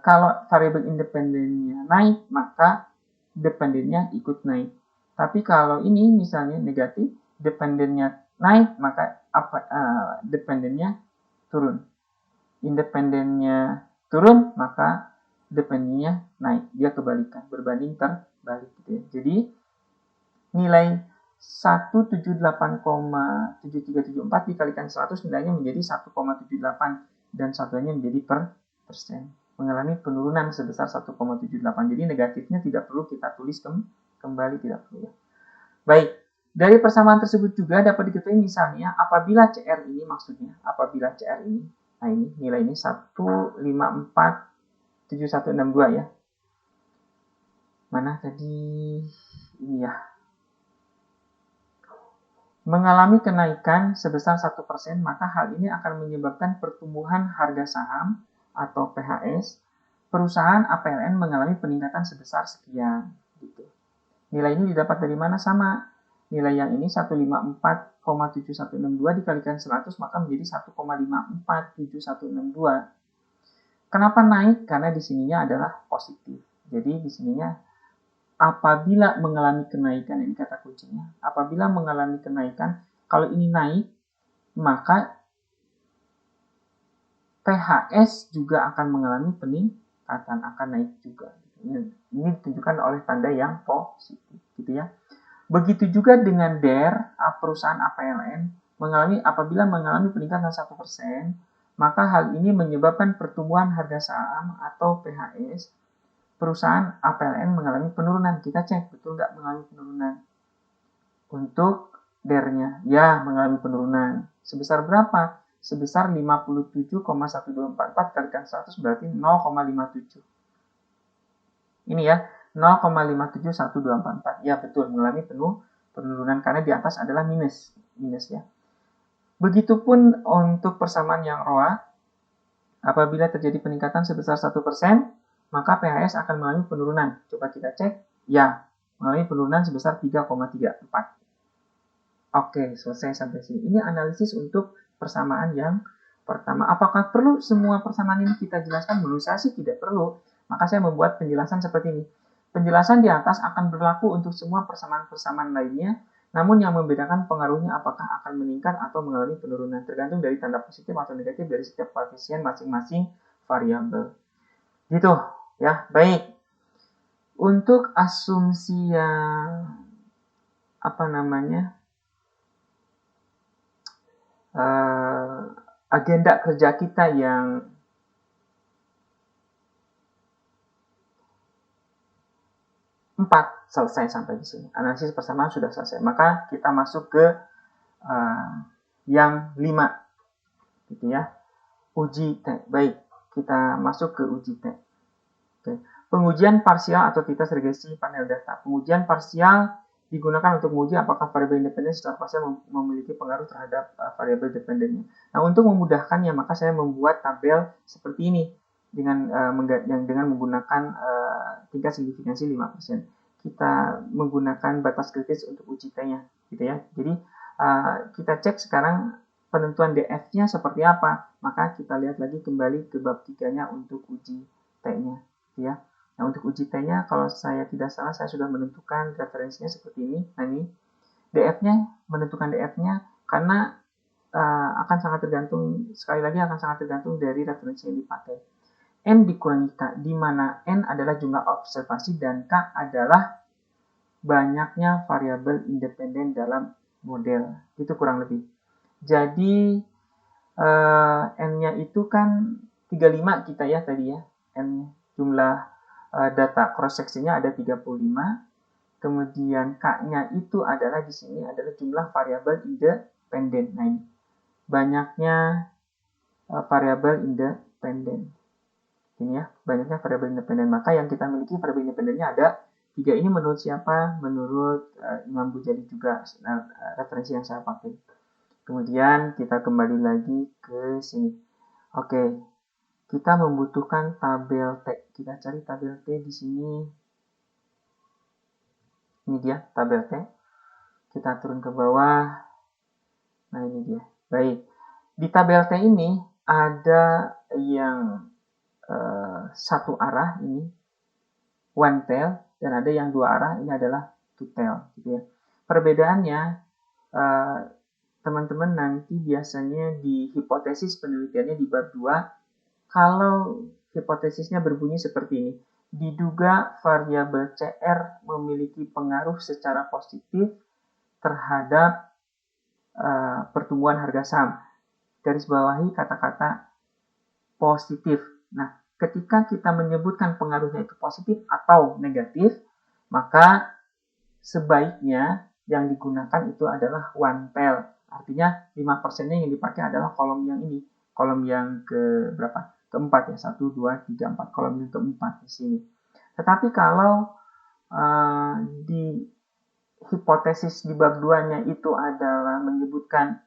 kalau variabel independennya naik, maka dependennya ikut naik. Tapi kalau ini misalnya negatif, dependennya naik, maka dependennya turun. Independennya turun, maka dependennya naik. Dia kebalikan, berbanding terbalik. Gitu ya. Jadi nilai 178,7374 dikalikan 100 nilainya menjadi 1,78 dan satuannya menjadi persen. Mengalami penurunan sebesar 1,78. Jadi negatifnya tidak perlu kita tulis kembali, tidak perlu ya. Baik, dari persamaan tersebut juga dapat diketahui misalnya apabila CR ini, maksudnya apabila CR ini, nah ini nilai ini 1547162 ya. Mana tadi? Ini ya. Mengalami kenaikan sebesar 1%, maka hal ini akan menyebabkan pertumbuhan harga saham atau PHS perusahaan APLN mengalami peningkatan sebesar sekian. Gitu. Nilai ini didapat dari mana? Sama. Nilai yang ini 154,7162 dikalikan 100 maka menjadi 1,547162. Kenapa naik? Karena di sininya adalah positif. Jadi di sininya apabila mengalami kenaikan, ini kata kuncinya, apabila mengalami kenaikan, kalau ini naik, maka PHS juga akan mengalami peningkatan, akan naik juga. Ini ditunjukkan oleh tanda yang positif, gitu ya. Begitu juga dengan DER, perusahaan APLN, apabila mengalami peningkatan 1%, maka hal ini menyebabkan pertumbuhan harga saham atau PHS perusahaan APLN mengalami penurunan. Kita cek betul nggak mengalami penurunan. Untuk DER-nya, ya mengalami penurunan. Sebesar berapa? Sebesar 57,1244 kalikan 100 berarti 0,57. Ini ya, 0,571244. Ya betul, mengalami penurunan karena di atas adalah minus ya. Begitupun untuk persamaan yang ROA, apabila terjadi peningkatan sebesar 1%, maka PHS akan mengalami penurunan. Coba kita cek. Ya, mengalami penurunan sebesar 3,34. Oke, selesai sampai sini. Ini analisis untuk persamaan yang pertama. Apakah perlu semua persamaan ini kita jelaskan? Menurut saya sih tidak perlu. Maka saya membuat penjelasan seperti ini. Penjelasan di atas akan berlaku untuk semua persamaan-persamaan lainnya. Namun yang membedakan pengaruhnya apakah akan meningkat atau mengalami penurunan. Tergantung dari tanda positif atau negatif dari setiap koefisien masing-masing variabel. Gitu. Ya, baik. Untuk asumsi yang agenda kerja kita yang empat selesai sampai di sini. Analisis persamaan sudah selesai. Maka kita masuk ke yang 5, gitu ya. Uji T. Baik, kita masuk ke uji T. Oke. Pengujian parsial atau t-test regresi panel data. Pengujian parsial digunakan untuk menguji apakah variabel independen secara parsial memiliki pengaruh terhadap variabel dependennya. Nah, untuk memudahkannya, maka saya membuat tabel seperti ini dengan menggunakan tingkat signifikansi 5%. Kita menggunakan batas kritis untuk uji T-nya, gitu ya. Jadi kita cek sekarang penentuan DF-nya seperti apa. Maka kita lihat lagi kembali ke bab 3-nya untuk uji T-nya, gitu ya. Nah, untuk uji T-nya, kalau saya tidak salah, saya sudah menentukan referensinya seperti ini. Nah, ini DF-nya, menentukan DF-nya, karena akan sangat tergantung, sekali lagi akan sangat tergantung dari referensi yang dipakai. N dikurangi K, di mana N adalah jumlah observasi dan K adalah banyaknya variabel independen dalam model. Itu kurang lebih. Jadi, N-nya itu kan 35 kita ya tadi ya. N-nya, jumlah data cross section-nya ada 35. Kemudian K-nya itu adalah di sini adalah jumlah variabel independen. Nah, ini banyaknya variabel independen. Ini ya, banyaknya variabel independen. Maka yang kita miliki variabel independennya ada 3. Ini menurut siapa? Menurut Imam Ghazali juga, referensi yang saya pakai. Kemudian kita kembali lagi ke sini. Oke. Kita membutuhkan tabel T. Kita cari tabel T di sini. Ini dia tabel T. Kita turun ke bawah. Nah, ini dia. Baik. Di tabel T ini ada yang satu arah, ini one tail, dan ada yang 2 arah, ini adalah two tail, gitu ya. Perbedaannya, teman-teman nanti biasanya di hipotesis penelitiannya di bab 2, kalau hipotesisnya berbunyi seperti ini, diduga variabel CR memiliki pengaruh secara positif terhadap pertumbuhan harga saham. Garis bawahi kata-kata positif. Nah, ketika kita menyebutkan pengaruhnya itu positif atau negatif, maka sebaiknya yang digunakan itu adalah one tail. Artinya 5%-nya yang dipakai adalah kolom yang ini. Kolom yang ke berapa? Keempat ya, 1, 2, 3, 4, kolom yang keempat di sini. Tetapi kalau di hipotesis di bab 2-nya itu adalah menyebutkan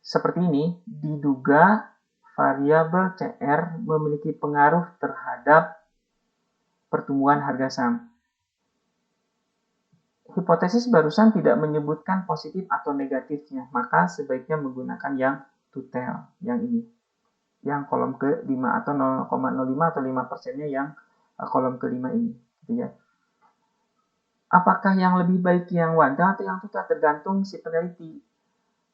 seperti ini, diduga variabel CR memiliki pengaruh terhadap pertumbuhan harga saham. Hipotesis barusan tidak menyebutkan positif atau negatifnya, maka sebaiknya menggunakan yang two tail, yang ini. Yang kolom ke-5 atau 0,05 atau 5%-nya yang kolom ke-5 ini, gitu ya. Apakah yang lebih baik yang one tail atau yang two tail tergantung si peneliti.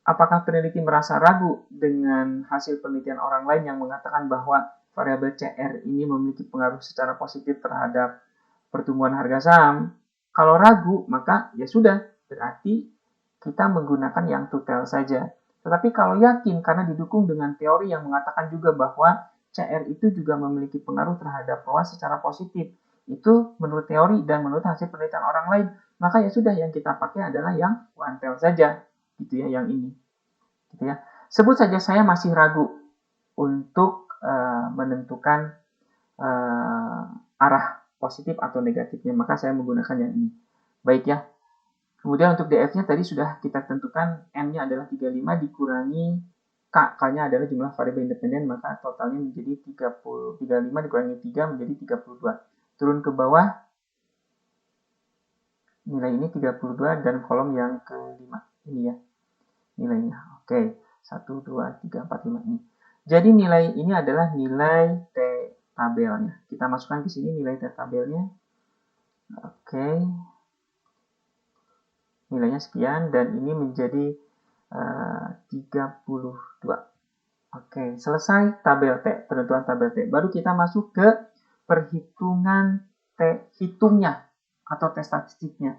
Apakah peneliti merasa ragu dengan hasil penelitian orang lain yang mengatakan bahwa variabel CR ini memiliki pengaruh secara positif terhadap pertumbuhan harga saham? Kalau ragu, maka ya sudah, berarti kita menggunakan yang two tail saja. Tetapi kalau yakin karena didukung dengan teori yang mengatakan juga bahwa CR itu juga memiliki pengaruh terhadap ROAS secara positif, itu menurut teori dan menurut hasil penelitian orang lain, maka ya sudah, yang kita pakai adalah yang one tail saja, gitu ya, yang ini, gitu ya. Sebut saja saya masih ragu untuk menentukan arah positif atau negatifnya, maka saya menggunakan yang ini. Baik ya. Kemudian untuk DF-nya tadi sudah kita tentukan, N-nya adalah 35 dikurangi K. K-nya adalah jumlah variabel independen, maka totalnya menjadi 35 dikurangi 3 menjadi 32. Turun ke bawah, nilai ini 32 dan kolom yang ke-5. Ini ya nilainya. Oke, 1, 2, 3, 4, 5 ini. Jadi nilai ini adalah nilai T tabelnya. Kita masukkan ke sini nilai T tabelnya. Oke. Nilainya sekian dan ini menjadi 32. Oke, selesai tabel T, penentuan tabel T. Baru kita masuk ke perhitungan T hitungnya atau T statistiknya.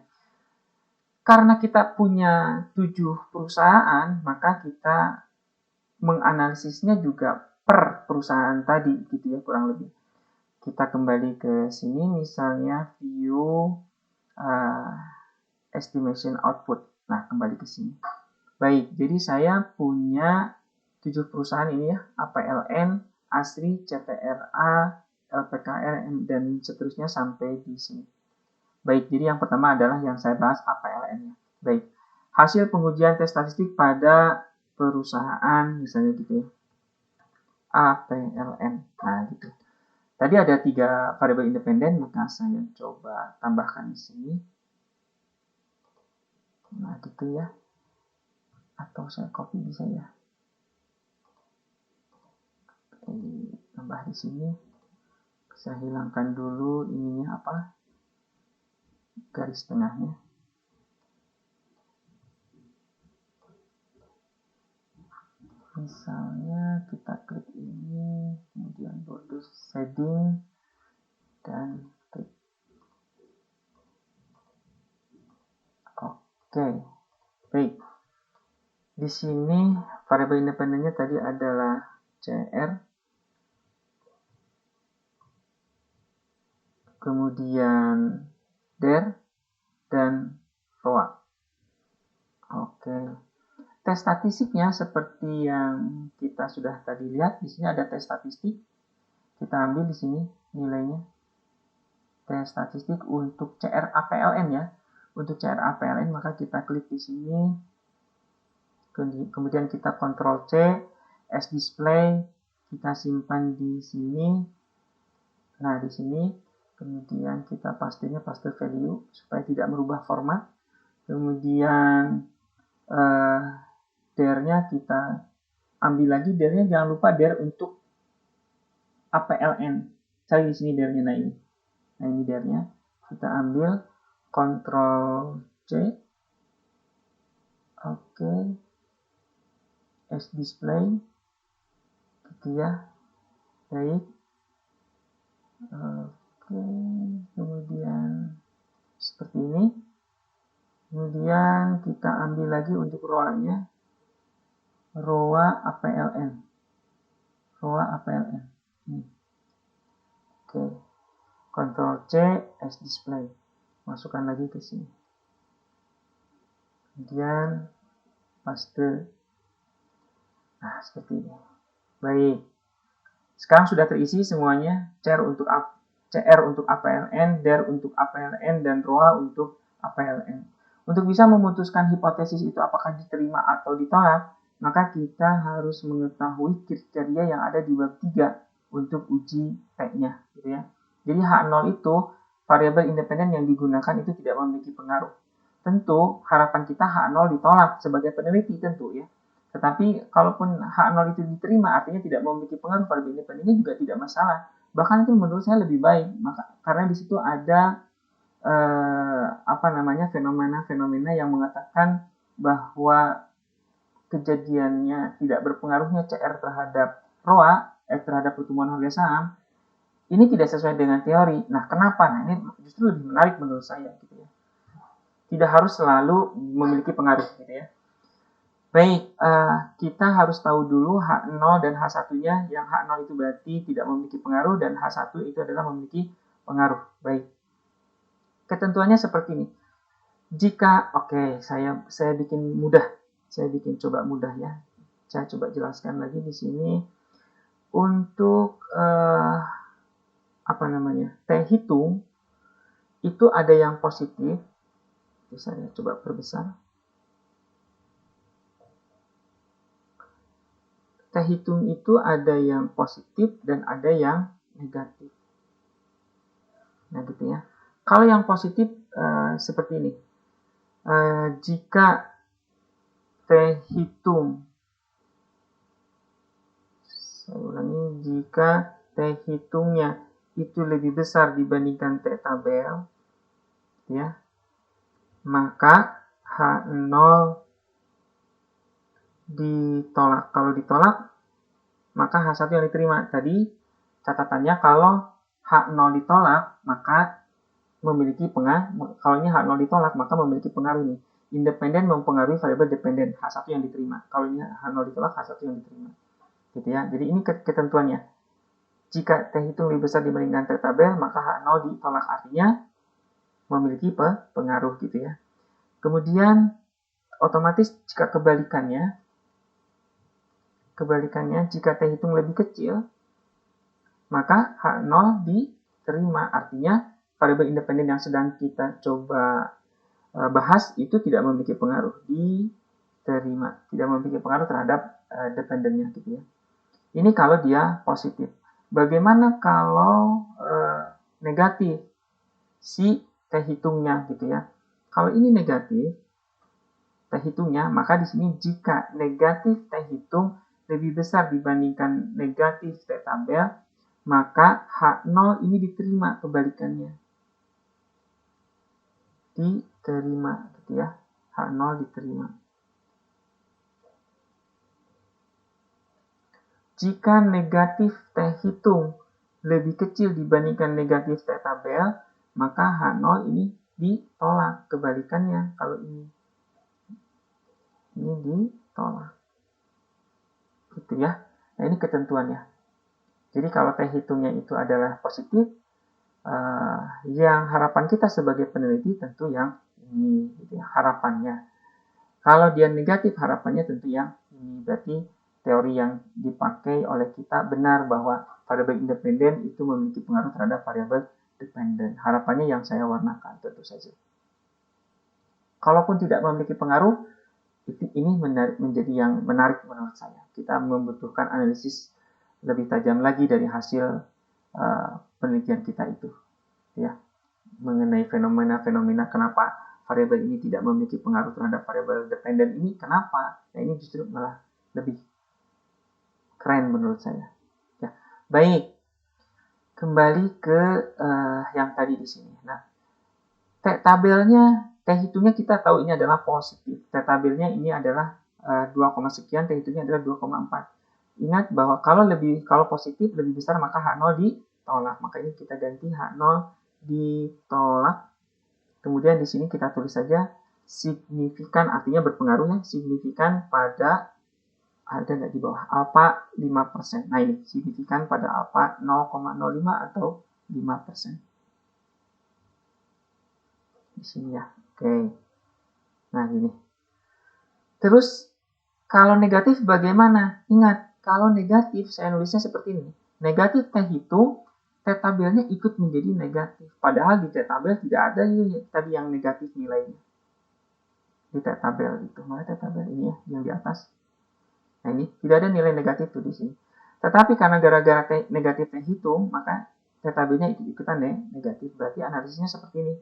karena kita punya 7 perusahaan, maka kita menganalisisnya juga per perusahaan tadi, gitu ya, kurang lebih. Kita kembali ke sini, misalnya view estimation output. Nah, kembali ke sini. Baik, jadi saya punya 7 perusahaan ini ya, APLN, ASRI, CTRA, LPKR, dan seterusnya sampai di sini. Baik, jadi yang pertama adalah yang saya bahas APLN-nya. Baik, hasil pengujian tes statistik pada perusahaan, misalnya gitu ya, APLN. Nah, gitu. Tadi ada 3 variabel independen, maka saya coba tambahkan di sini. Nah, gitu ya. Atau saya copy bisa ya. Tambah di sini. Saya hilangkan dulu ininya apa? Garis tengahnya. Misalnya kita klik ini, kemudian border shading dan klik. Oke. Baik. Di sini variabel independennya tadi adalah CR, kemudian DER, dan ROA. Oke. Tes statistiknya seperti yang kita sudah tadi lihat, di sini ada tes statistik. Kita ambil di sini nilainya. Tes statistik untuk CR APLN ya. Untuk CR APLN maka kita klik di sini. Kemudian kita Ctrl C, S display, kita simpan di sini. Nah, di sini kemudian kita paste value supaya tidak merubah format. Kemudian DER-nya kita ambil lagi, DER-nya jangan lupa DER untuk APLN. Cari di sini DER-nya, nah ini. Nah, ini DER-nya. Kita ambil Ctrl C. Oke. S display. Gitu ya. Baik. Oke. Kemudian seperti ini. Kemudian kita ambil lagi untuk ROA-nya. ROA APLN. ROA APLN. Oke. Ctrl C, S display. Masukkan lagi ke sini. Kemudian paste. Nah, seperti ini. Baik. Sekarang sudah terisi semuanya. CR untuk APLN, DER untuk APLN, dan ROA untuk APLN. Untuk bisa memutuskan hipotesis itu apakah diterima atau ditolak, maka kita harus mengetahui kriteria yang ada di bab 3 untuk uji P-nya, gitu ya. Jadi H0 itu variabel independen yang digunakan itu tidak memiliki pengaruh. Tentu harapan kita H0 ditolak sebagai peneliti tentu ya. Tetapi kalaupun H0 itu diterima artinya tidak memiliki pengaruh variabel independennya juga tidak masalah. Bahkan itu menurut saya lebih baik, karena di situ ada fenomena-fenomena yang mengatakan bahwa kejadiannya tidak berpengaruhnya CR terhadap ROA, terhadap pertumbuhan harga saham, ini tidak sesuai dengan teori. Nah, kenapa? Nah, ini justru lebih menarik menurut saya, gitu ya. Tidak harus selalu memiliki pengaruh, gitu ya. Baik, kita harus tahu dulu H0 dan H1-nya. Yang H0 itu berarti tidak memiliki pengaruh, dan H1 itu adalah memiliki pengaruh. Baik. Ketentuannya seperti ini. Jika, saya bikin mudah. Saya bikin coba mudah ya. Saya coba jelaskan lagi di sini. Untuk T hitung itu ada yang positif. Saya coba perbesar. T hitung itu ada yang positif dan ada yang negatif. Nah, gitu ya. Kalau yang positif seperti ini. Jika T hitung, saya ulangi, jika T hitungnya itu lebih besar dibandingkan T tabel, ya, maka H0 ditolak. Kalau ditolak, maka H1 yang diterima. Tadi catatannya kalau H0 ditolak, maka memiliki pengaruh. Kalau ini H0 ditolak, maka memiliki pengaruh nih. independen mempengaruhi variabel dependen H1 yang diterima. Kalau ini H0 ditolak, H1 yang diterima. Gitu ya. Jadi ini ketentuannya. Jika T hitung lebih besar dibandingkan T tabel, maka H0 ditolak, artinya memiliki pengaruh gitu ya. Kemudian otomatis jika kebalikannya jika T hitung lebih kecil, maka H0 diterima. Artinya variabel independen yang sedang kita coba bahas itu tidak memiliki pengaruh, diterima. Tidak memiliki pengaruh terhadap dependennya gitu ya. Ini kalau dia positif. Bagaimana kalau negatif? Si T hitungnya gitu ya. Kalau ini negatif, T hitungnya, maka di sini jika negatif T hitung lebih besar dibandingkan negatif T tabel, maka H0 ini diterima kebalikannya. Diterima gitu ya. H0 diterima. Jika negatif T hitung lebih kecil dibandingkan negatif T tabel, maka H0 ini ditolak kebalikannya. Kalau ini ditolak. Gitu ya. Nah, ini ketentuannya. Jadi kalau T hitungnya itu adalah positif, yang harapan kita sebagai peneliti tentu yang ini, gitu ya, harapannya. Kalau dia negatif, harapannya tentu yang ini. Berarti teori yang dipakai oleh kita benar bahwa variabel independen itu memiliki pengaruh terhadap variabel dependen. Harapannya yang saya warnakan tentu saja. Kalaupun tidak memiliki pengaruh, ini menjadi yang menarik menurut saya. Kita membutuhkan analisis lebih tajam lagi dari hasil penelitian kita itu, ya, mengenai fenomena-fenomena kenapa variabel ini tidak memiliki pengaruh terhadap variabel dependen ini, kenapa? Nah, ini justru malah lebih keren menurut saya. Ya, baik. Kembali ke yang tadi di sini. Nah, T tabelnya, T hitungnya kita tahu ini adalah positif. T tabelnya ini adalah 2, sekian, T hitungnya adalah 2,4. Ingat bahwa kalau positif lebih besar maka H0 ditolak. Maka ini kita ganti H0 ditolak. Kemudian di sini kita tulis saja signifikan, artinya berpengaruh ya, signifikan pada, ada nggak di bawah, alfa 5%. Nah ini signifikan pada alfa 0,05 atau 5%. Di sini ya. Oke. Nah, gini. Terus kalau negatif bagaimana? Ingat, kalau negatif saya nulisnya seperti ini. Negatif T hitung, T tabelnya ikut menjadi negatif. Padahal di T tabel tidak ada tadi yang negatif nilainya. Di T tabel itu, mana T tabel ini ya, yang di atas. Nah, ini tidak ada nilai negatif tuh di sini. Tetapi karena gara-gara negatif T hitung, maka T tabelnya ikut-ikutan negatif. Berarti analisisnya seperti ini.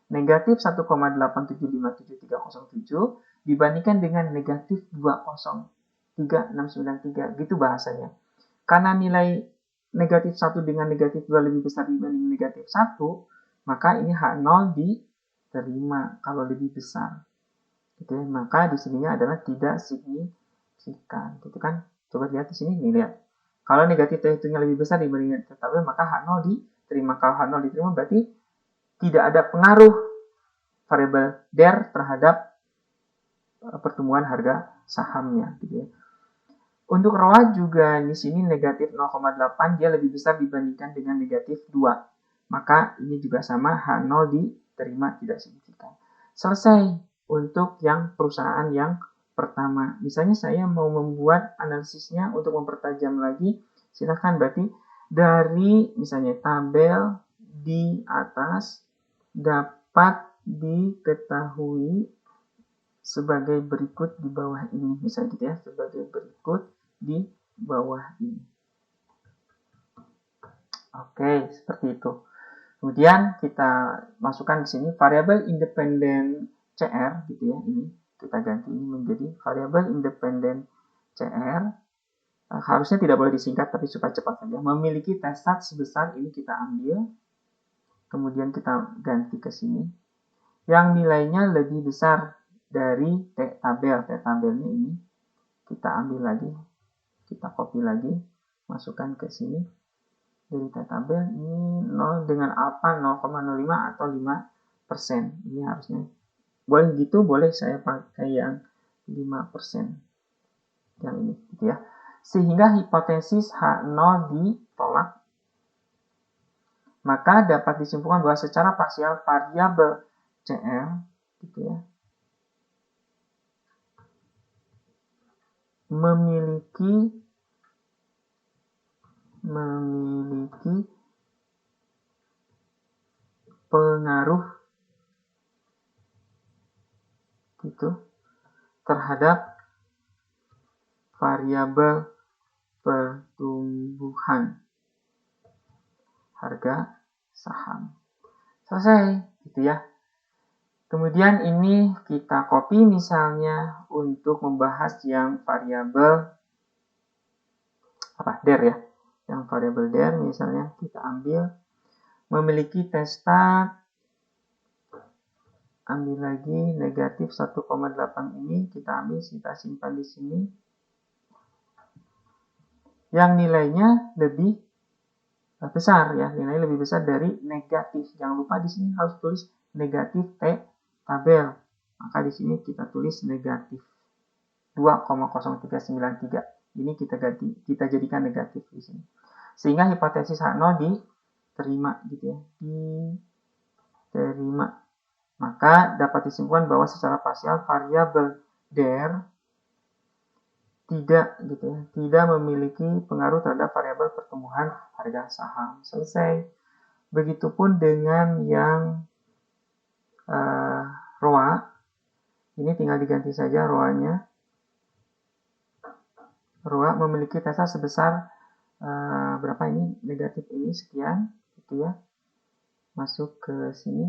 Negatif 1,8757307 dibandingkan dengan negatif 2,03693, gitu bahasanya. Karena nilai negatif 1 dengan negatif 2 lebih besar dibanding negatif 1, maka ini H0 diterima kalau lebih besar. Gitu ya. Maka di sininya adalah tidak signifikan, gitu kan? Coba lihat di sini, nih lihat. Kalau negatif T hitungnya lebih besar dibanding negatif 1, maka H0 diterima. Kalau H0 diterima berarti tidak ada pengaruh variabel DER terhadap pertumbuhan harga sahamnya gitu ya. Untuk ROA juga di sini negatif 0,8, dia lebih besar dibandingkan dengan negatif 2. Maka ini juga sama, H0 diterima tidak signifikan. Selesai untuk yang perusahaan yang pertama. Misalnya saya mau membuat analisisnya untuk mempertajam lagi, silakan. Berarti dari misalnya tabel di atas dapat diketahui sebagai berikut di bawah ini, misalnya gitu ya, sebagai berikut di bawah ini. Oke, seperti itu. Kemudian kita masukkan di sini variabel independen CR gitu ya, ini kita ganti ini menjadi variabel independen CR. Harusnya tidak boleh disingkat tapi supaya cepat saja. Memiliki T-stat sebesar ini kita ambil. Kemudian kita ganti ke sini. Yang nilainya lebih besar dari T tabel. T tabelnya ini kita ambil lagi. Kita copy lagi. Masukkan ke sini. Dari T tabel ini 0 dengan alfa 0,05 atau 5%. Ini harusnya boleh gitu, boleh saya pakai yang 5%. Yang ini, gitu ya. Sehingga hipotesis H0 ditolak. Maka dapat disimpulkan bahwa secara parsial variabel CR, gitu ya, memiliki pengaruh gitu terhadap variabel pertumbuhan harga saham. Selesai, gitu ya. Kemudian ini kita copy misalnya untuk membahas yang variabel DER ya. Yang variabel DER misalnya kita ambil memiliki testat, ambil lagi negatif 1,8 ini kita ambil, kita simpan di sini. Yang nilainya lebih besar ya, nilainya lebih besar dari negatif. Jangan lupa di sini harus tulis negatif T tabel. Maka di sini kita tulis negatif 2,0393. Ini kita jadikan negatif di sini. Sehingga hipotesis H0 diterima gitu ya. Diterima. Maka dapat disimpulkan bahwa secara parsial variabel DER tidak memiliki pengaruh terhadap variabel pertumbuhan harga saham. Selesai. Begitupun dengan yang ROA. Ini tinggal diganti saja ROA-nya. ROA memiliki testat sebesar berapa ini? Negatif ini sekian, gitu ya. Masuk ke sini.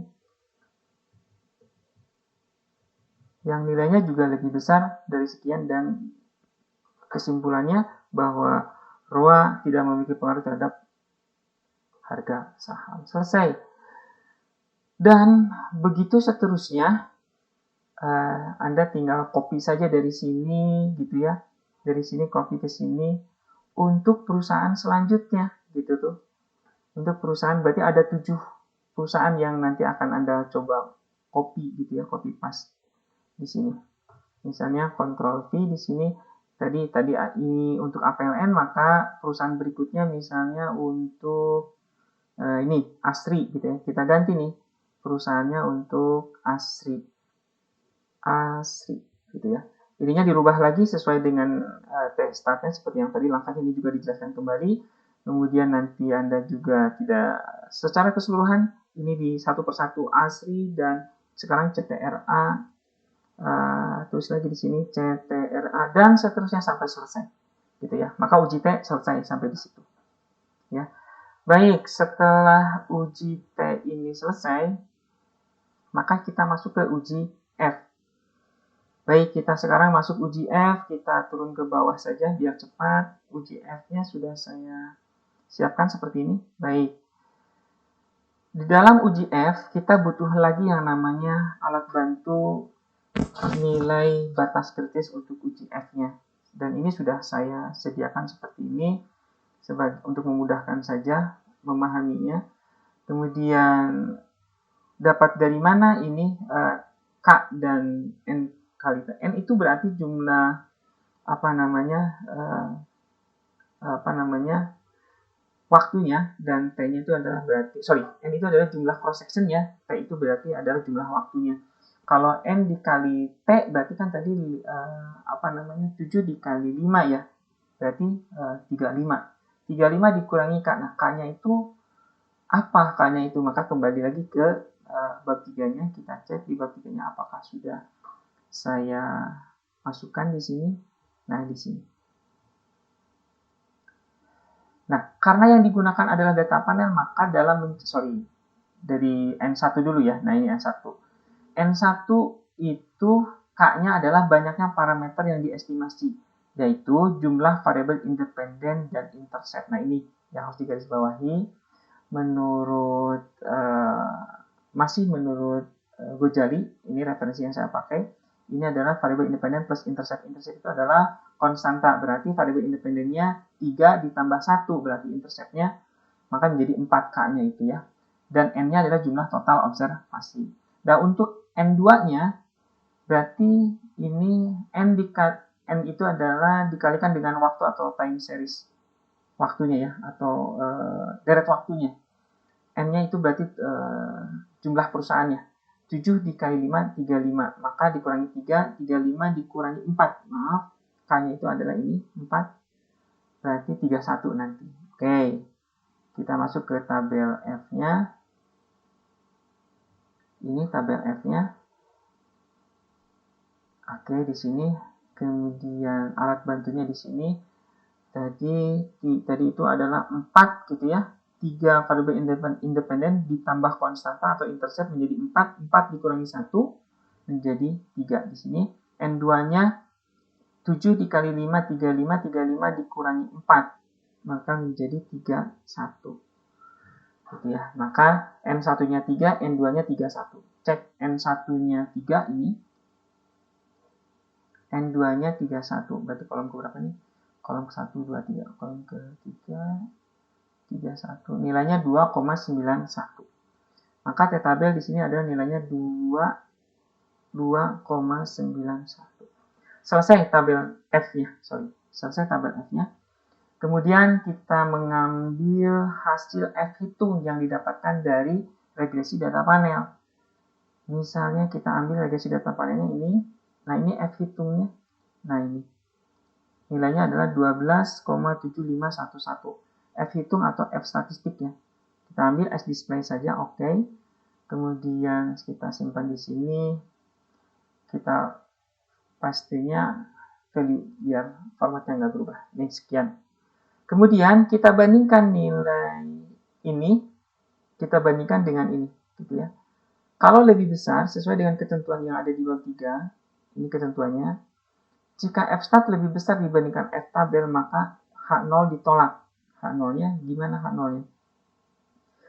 Yang nilainya juga lebih besar dari sekian, dan kesimpulannya bahwa ROA tidak memiliki pengaruh terhadap harga saham. Selesai. Dan begitu seterusnya, Anda tinggal copy saja dari sini, gitu ya. Dari sini copy ke sini untuk perusahaan selanjutnya, gitu tuh. Untuk perusahaan berarti ada 7 perusahaan yang nanti akan Anda coba copy, gitu ya, copy paste di sini. Misalnya Ctrl V di sini. Tadi ini untuk APLN, maka perusahaan berikutnya misalnya untuk ini Asri, gitu ya. Kita ganti nih perusahaannya untuk Asri, gitu ya. Ininya dirubah lagi sesuai dengan testatnya seperti yang tadi. Langkah ini juga dijelaskan kembali. Kemudian nanti Anda juga tidak secara keseluruhan ini di satu persatu Asri dan sekarang CTRA. Tulis lagi di sini CTRA dan seterusnya sampai selesai, gitu ya. Maka uji T selesai sampai di situ, ya. Baik, setelah uji T ini selesai, maka kita masuk ke uji F. Baik, kita sekarang masuk uji F, kita turun ke bawah saja biar cepat. Uji F-nya sudah saya siapkan seperti ini. Baik. Di dalam uji F, kita butuh lagi yang namanya alat bantu nilai batas kritis untuk uji F-nya. Dan ini sudah saya sediakan seperti ini untuk memudahkan saja memahaminya. Kemudian dapat dari mana ini K dan N kali T. N itu berarti jumlah waktunya, dan T-nya itu adalah N itu adalah jumlah cross section ya. T itu berarti adalah jumlah waktunya. Kalau N dikali T berarti kan tadi 7 dikali 5 ya. Berarti 35. 35 dikurangi K. Nah, K-nya itu apa? K-nya itu maka kembali lagi ke bab 3-nya, kita cek di bab 3-nya apakah sudah saya masukkan di sini. Nah, di sini. Nah, karena yang digunakan adalah data panel, maka dari N1 dulu ya. Nah, ini N1. N1 itu K-nya adalah banyaknya parameter yang diestimasi, yaitu jumlah variabel independen dan intercept. Nah, ini yang harus digarisbawahi. Masih menurut Ghazali, ini referensi yang saya pakai. Ini adalah variabel independen plus intercept. Intercept itu adalah konstanta, berarti variabel independennya 3 ditambah 1, berarti interceptnya maka menjadi 4K-nya itu ya. Dan N-nya adalah jumlah total observasi. Dan untuk N2-nya Berarti ini N itu adalah dikalikan dengan waktu atau time series waktunya ya, atau deret waktunya. N-nya itu berarti jumlah perusahaannya. 7 dikali 5, 35. Maka dikurangi 3, 35 dikurangi 4. Maaf, K-nya itu adalah ini, 4. Berarti 31 nanti. Oke, kita masuk ke tabel F-nya. Ini tabel F-nya. Oke, di sini. Kemudian alat bantunya di sini. Tadi itu adalah 4 gitu ya. 3 variabel independen ditambah konstanta atau intercept menjadi 4. 4 dikurangi 1 menjadi 3 di sini. N2-nya 7 dikali 5, 35. 35 dikurangi 4. Maka menjadi 31. Gitu ya. Maka N1-nya 3, N2-nya 31. Cek N1-nya 3 ini. N2-nya 31. Berarti kolom ke berapa nih? Kolom ke 1, 2, 3. Kolom ke 3, 31. Nilainya 2,91. Maka T tabel di sini adalah nilainya 2,91. Selesai tabel F-nya. Selesai tabel F-nya. Kemudian kita mengambil hasil F hitung yang didapatkan dari regresi data panel. Misalnya kita ambil regresi data panelnya ini. Nah, ini F hitungnya. Nah, ini. Nilainya adalah 12,7511. F hitung atau F statistik ya. Kita ambil S display saja, oke. Kemudian kita simpan di sini. Kita pastinya value biar formatnya nggak berubah. Ini sekian. Kemudian kita bandingkan nilai ini, kita bandingkan dengan ini, gitu ya. Kalau lebih besar sesuai dengan ketentuan yang ada di bab 3, ini ketentuannya. Jika F stat lebih besar dibandingkan F tabel, maka H0 ditolak. H0-nya gimana H0-nya?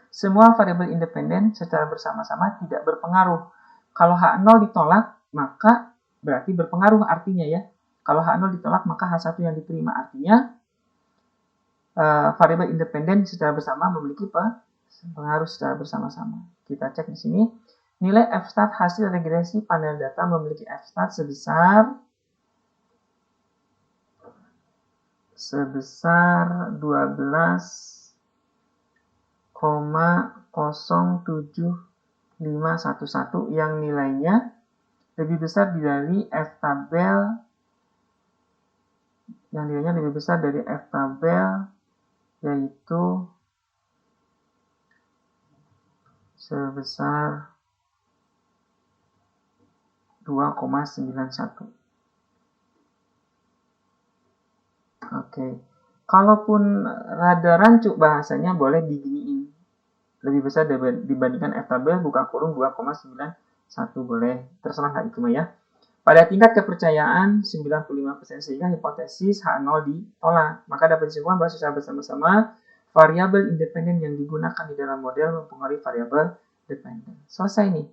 Semua variabel independen secara bersama-sama tidak berpengaruh. Kalau H0 ditolak, maka berarti berpengaruh artinya ya. Kalau H0 ditolak, maka H1 yang diterima artinya variabel independen secara bersama memiliki pengaruh secara bersama-sama. Kita cek di sini. Nilai F stat hasil regresi panel data memiliki F stat sebesar 12,07511 yang nilainya lebih besar dari F tabel, yaitu sebesar 2,91. Oke. Kalaupun rada rancu bahasanya boleh diginiin. Lebih besar dibandingkan F tabel buka kurung 2,91 boleh. Terserah nggak itu mah ya. Pada tingkat kepercayaan 95% sehingga hipotesis H0 ditolak. Maka dapat disimpulkan bahwa secara bersama-sama variabel independen yang digunakan di dalam model mempengaruhi variabel dependen. Selesai nih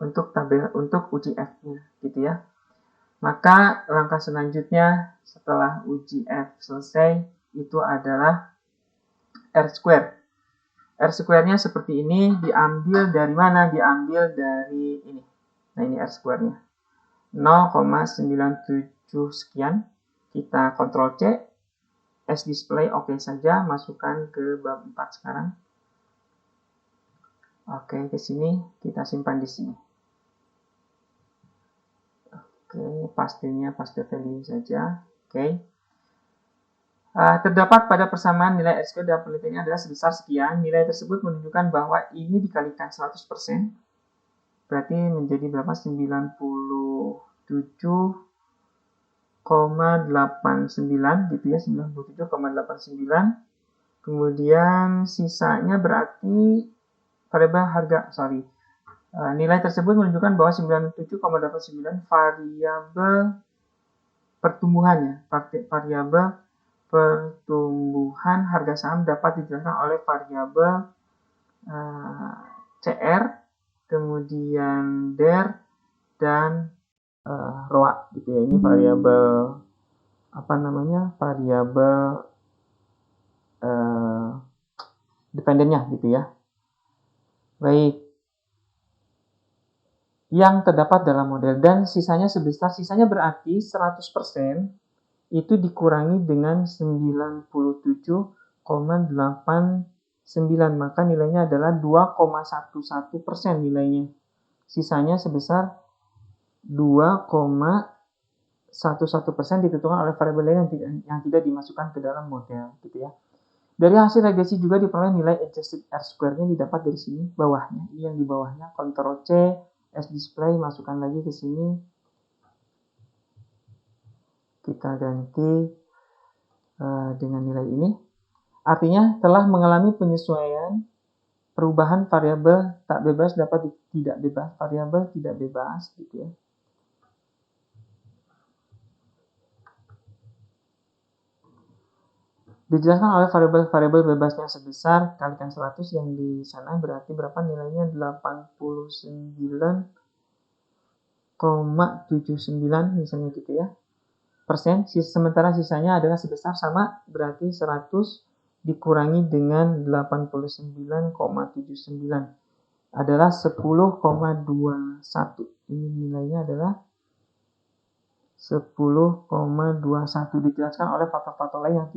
untuk uji F-nya gitu ya. Maka langkah selanjutnya setelah uji F selesai itu adalah R-square. R-square-nya seperti ini, diambil dari mana? Diambil dari ini. Nah, ini R-square-nya. 0,97 sekian. Kita Ctrl C. S display oke saja, masukkan ke bab 4 sekarang. Oke, ke sini kita simpan di sini. Oke, pastinya paste value saja. Oke. Terdapat pada persamaan nilai R-square dalam penelitiannya adalah sebesar sekian. Nilai tersebut menunjukkan bahwa ini dikalikan 100%. Berarti menjadi berapa? 97,89 gitu ya. 97,89. Kemudian sisanya berarti variabel harga, nilai tersebut menunjukkan bahwa 97,89 variabel pertumbuhan ya. Variabel pertumbuhan harga saham dapat dijelaskan oleh variabel CR, kemudian DER, dan ROA gitu ya. Ini variabel variabel dependennya gitu ya. Baik. yang terdapat dalam model, dan sisanya berarti 100% itu dikurangi dengan 97,89, maka nilainya adalah 2,11% nilainya. Sisanya sebesar 2,11% ditentukan oleh variabel lain yang tidak dimasukkan ke dalam model, gitu ya. Dari hasil regresi juga diperoleh nilai adjusted R-square-nya didapat dari sini, bawahnya. Ini yang di bawahnya, Ctrl C, S display, masukkan lagi ke sini. Kita ganti dengan nilai ini. Artinya telah mengalami penyesuaian perubahan variabel tak bebas dapat tidak bebas, variabel tidak bebas, gitu ya. Dijelaskan oleh variabel bebasnya sebesar kalikan 100 yang di sana berarti berapa nilainya? 89,79 misalnya gitu ya. Persen, sementara sisanya adalah sebesar sama, berarti 100 dikurangi dengan 89,79 adalah 10,21. Ini nilainya adalah 10,21. Dijelaskan oleh faktor-faktor lain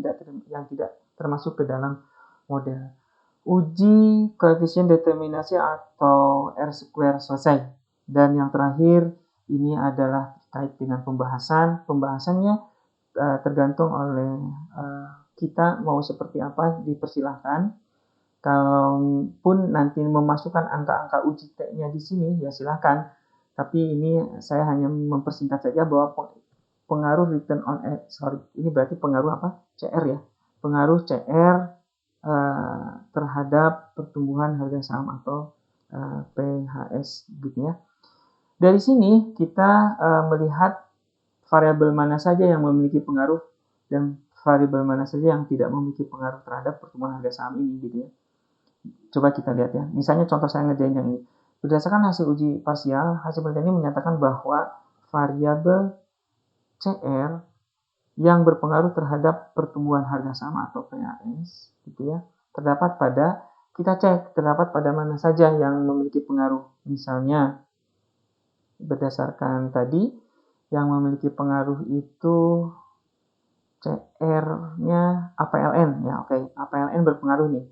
yang tidak termasuk ke dalam model. Uji koefisien determinasi atau R-square selesai. Dan yang terakhir ini adalah terkait dengan pembahasan. Pembahasannya tergantung oleh kita mau seperti apa, dipersilahkan. Kalaupun nanti memasukkan angka-angka uji T-nya di sini, ya silahkan. Tapi ini saya hanya mempersingkat saja bahwa pengaruh return on ini berarti pengaruh apa? CR ya. Pengaruh CR terhadap pertumbuhan harga saham atau PHS gitu ya. Dari sini kita melihat variabel mana saja yang memiliki pengaruh dan variabel mana saja yang tidak memiliki pengaruh terhadap pertumbuhan harga saham ini gitu ya. Coba kita lihat ya. Misalnya contoh saya ngerjain yang ini. Berdasarkan hasil uji parsial, hasil penelitian ini menyatakan bahwa variabel CR yang berpengaruh terhadap pertumbuhan harga saham atau PHS gitu ya, terdapat pada mana saja yang memiliki pengaruh. Misalnya berdasarkan tadi yang memiliki pengaruh itu CR-nya APLN ya, oke. APLN berpengaruh nih.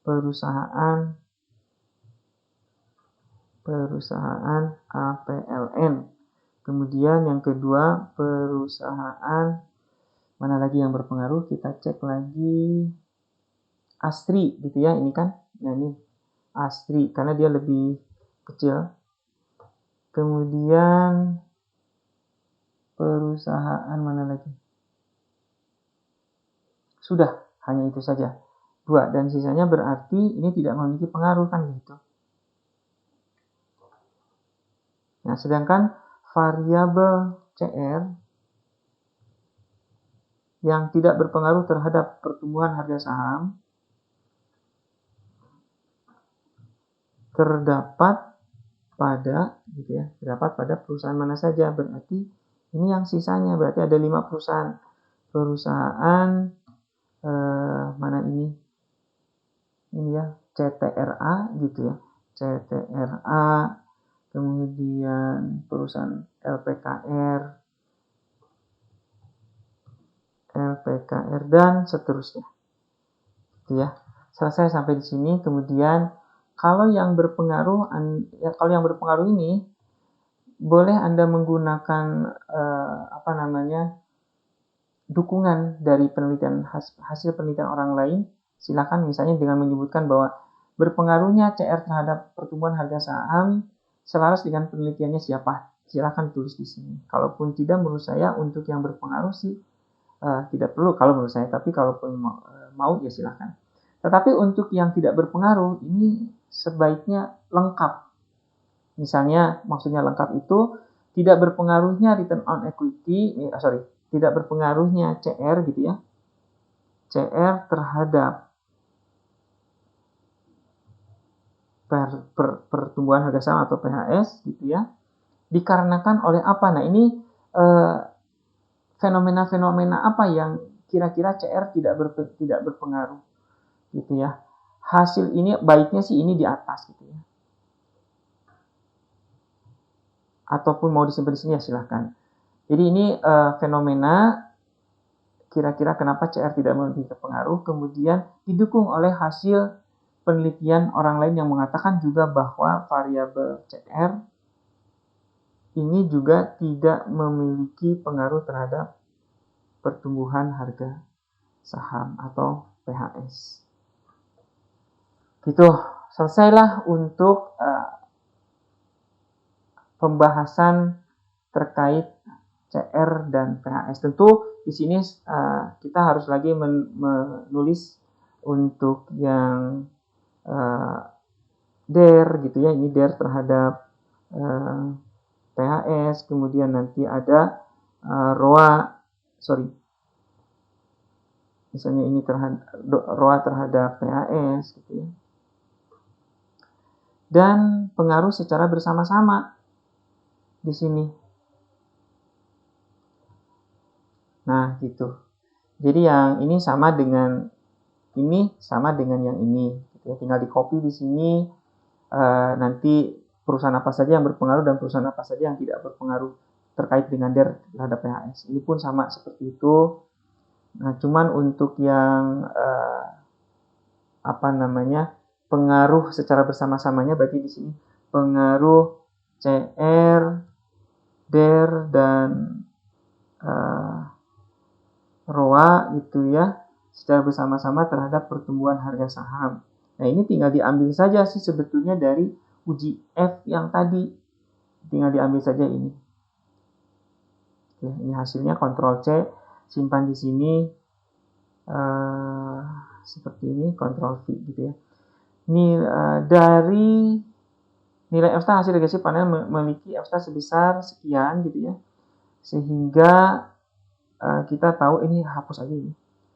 Perusahaan APLN. Kemudian yang kedua perusahaan mana lagi yang berpengaruh? Kita cek lagi Astri gitu ya, ini kan. Nah ini Astri karena dia lebih kecil. Kemudian perusahaan mana lagi? Sudah, hanya itu saja. 2 dan sisanya berarti ini tidak memiliki pengaruh kan gitu. Nah, sedangkan variabel CR yang tidak berpengaruh terhadap pertumbuhan harga saham terdapat pada gitu ya, terdapat pada perusahaan mana saja. Berarti ini yang sisanya, berarti ada 5 perusahaan. Perusahaan mana ini? Ini ya, CTRA gitu ya. CTRA, kemudian perusahaan LPKR dan seterusnya. Gitu ya. Selesai sampai di sini. Kemudian kalau yang berpengaruh ini boleh Anda menggunakan dukungan dari hasil penelitian orang lain. Silakan misalnya dengan menyebutkan bahwa berpengaruhnya CR terhadap pertumbuhan harga saham selaras dengan penelitiannya siapa. Silakan tulis di sini. Kalaupun tidak, menurut saya untuk yang berpengaruh sih tidak perlu kalau menurut saya. Tapi kalaupun mau ya silakan. Tetapi untuk yang tidak berpengaruh ini sebaiknya lengkap. Misalnya maksudnya lengkap itu tidak berpengaruhnya return on equity, tidak berpengaruhnya CR gitu ya. CR terhadap pertumbuhan harga saham atau PHS gitu ya. Dikarenakan oleh apa? Nah, ini fenomena-fenomena apa yang kira-kira CR tidak berpengaruh gitu ya. Hasil ini baiknya sih ini di atas gitu ya. ataupun mau disimpan di sini ya silahkan. Jadi ini fenomena kira-kira kenapa CR tidak memiliki pengaruh, kemudian didukung oleh hasil penelitian orang lain yang mengatakan juga bahwa variabel CR ini juga tidak memiliki pengaruh terhadap pertumbuhan harga saham atau PHS. Gitu, selesailah untuk pembahasan terkait CR dan PHS. Tentu di sini kita harus lagi menulis untuk yang DER gitu ya. Ini DER terhadap PHS, kemudian nanti ada misalnya ini ROA terhadap PHS gitu ya. Dan pengaruh secara bersama-sama di sini. Nah, gitu. Jadi yang ini sama dengan yang ini. Gitu ya. Tinggal di copy di sini. Nanti perusahaan apa saja yang berpengaruh dan perusahaan apa saja yang tidak berpengaruh terkait dengan DER terhadap PHS. Ini pun sama seperti itu. Nah, cuman untuk yang pengaruh secara bersama-samanya berarti di sini pengaruh CR, DER dan ROA gitu ya, secara bersama-sama terhadap pertumbuhan harga saham. Nah, ini tinggal diambil saja sih sebetulnya dari uji F yang tadi. Tinggal diambil saja ini. Oke, ini hasilnya, Ctrl C, simpan di sini seperti ini, Ctrl V gitu ya. Ini dari nilai F-star hasil regresi panel memiliki F-star sebesar sekian gitu ya, sehingga kita tahu ini hapus aja ini,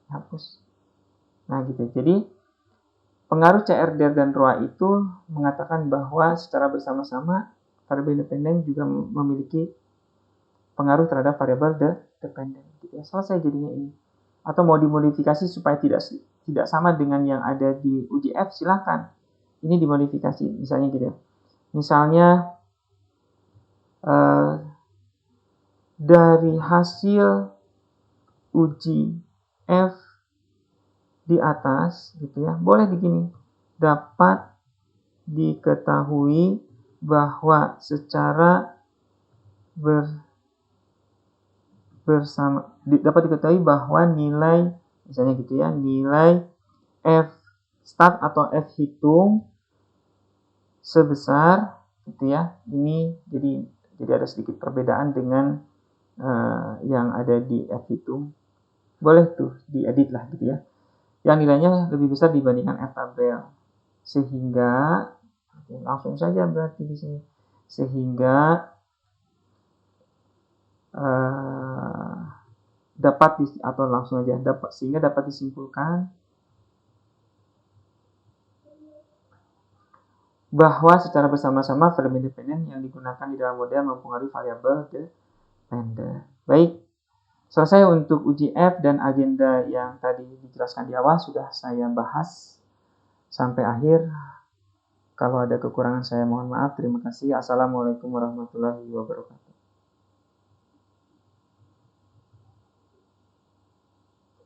hapus. Nah gitu. Jadi pengaruh CR, DER dan ROA itu mengatakan bahwa secara bersama-sama variabel independen juga memiliki pengaruh terhadap variabel dependen. Gitu ya. Selesai jadinya ini. Atau mau dimodifikasi supaya tidak sama dengan yang ada di uji F, silahkan. Ini dimodifikasi, misalnya gitu ya. Misalnya dari hasil uji F di atas gitu ya, boleh begini, dapat diketahui bahwa secara dapat diketahui bahwa nilai misalnya gitu ya, nilai F start atau F hitung sebesar gitu ya. Ini jadi ada sedikit perbedaan dengan yang ada di F hitung. Boleh tuh diedit lah gitu ya. Yang nilainya lebih besar dibandingkan F tabel. Sehingga langsung saja berarti di sini. Sehingga dapat disimpulkan bahwa secara bersama-sama variabel independen yang digunakan di dalam model mempengaruhi variabel dependen. Baik, selesai untuk uji F dan agenda yang tadi dijelaskan di awal sudah saya bahas sampai akhir. Kalau ada kekurangan saya mohon maaf. Terima kasih. Assalamualaikum warahmatullahi wabarakatuh.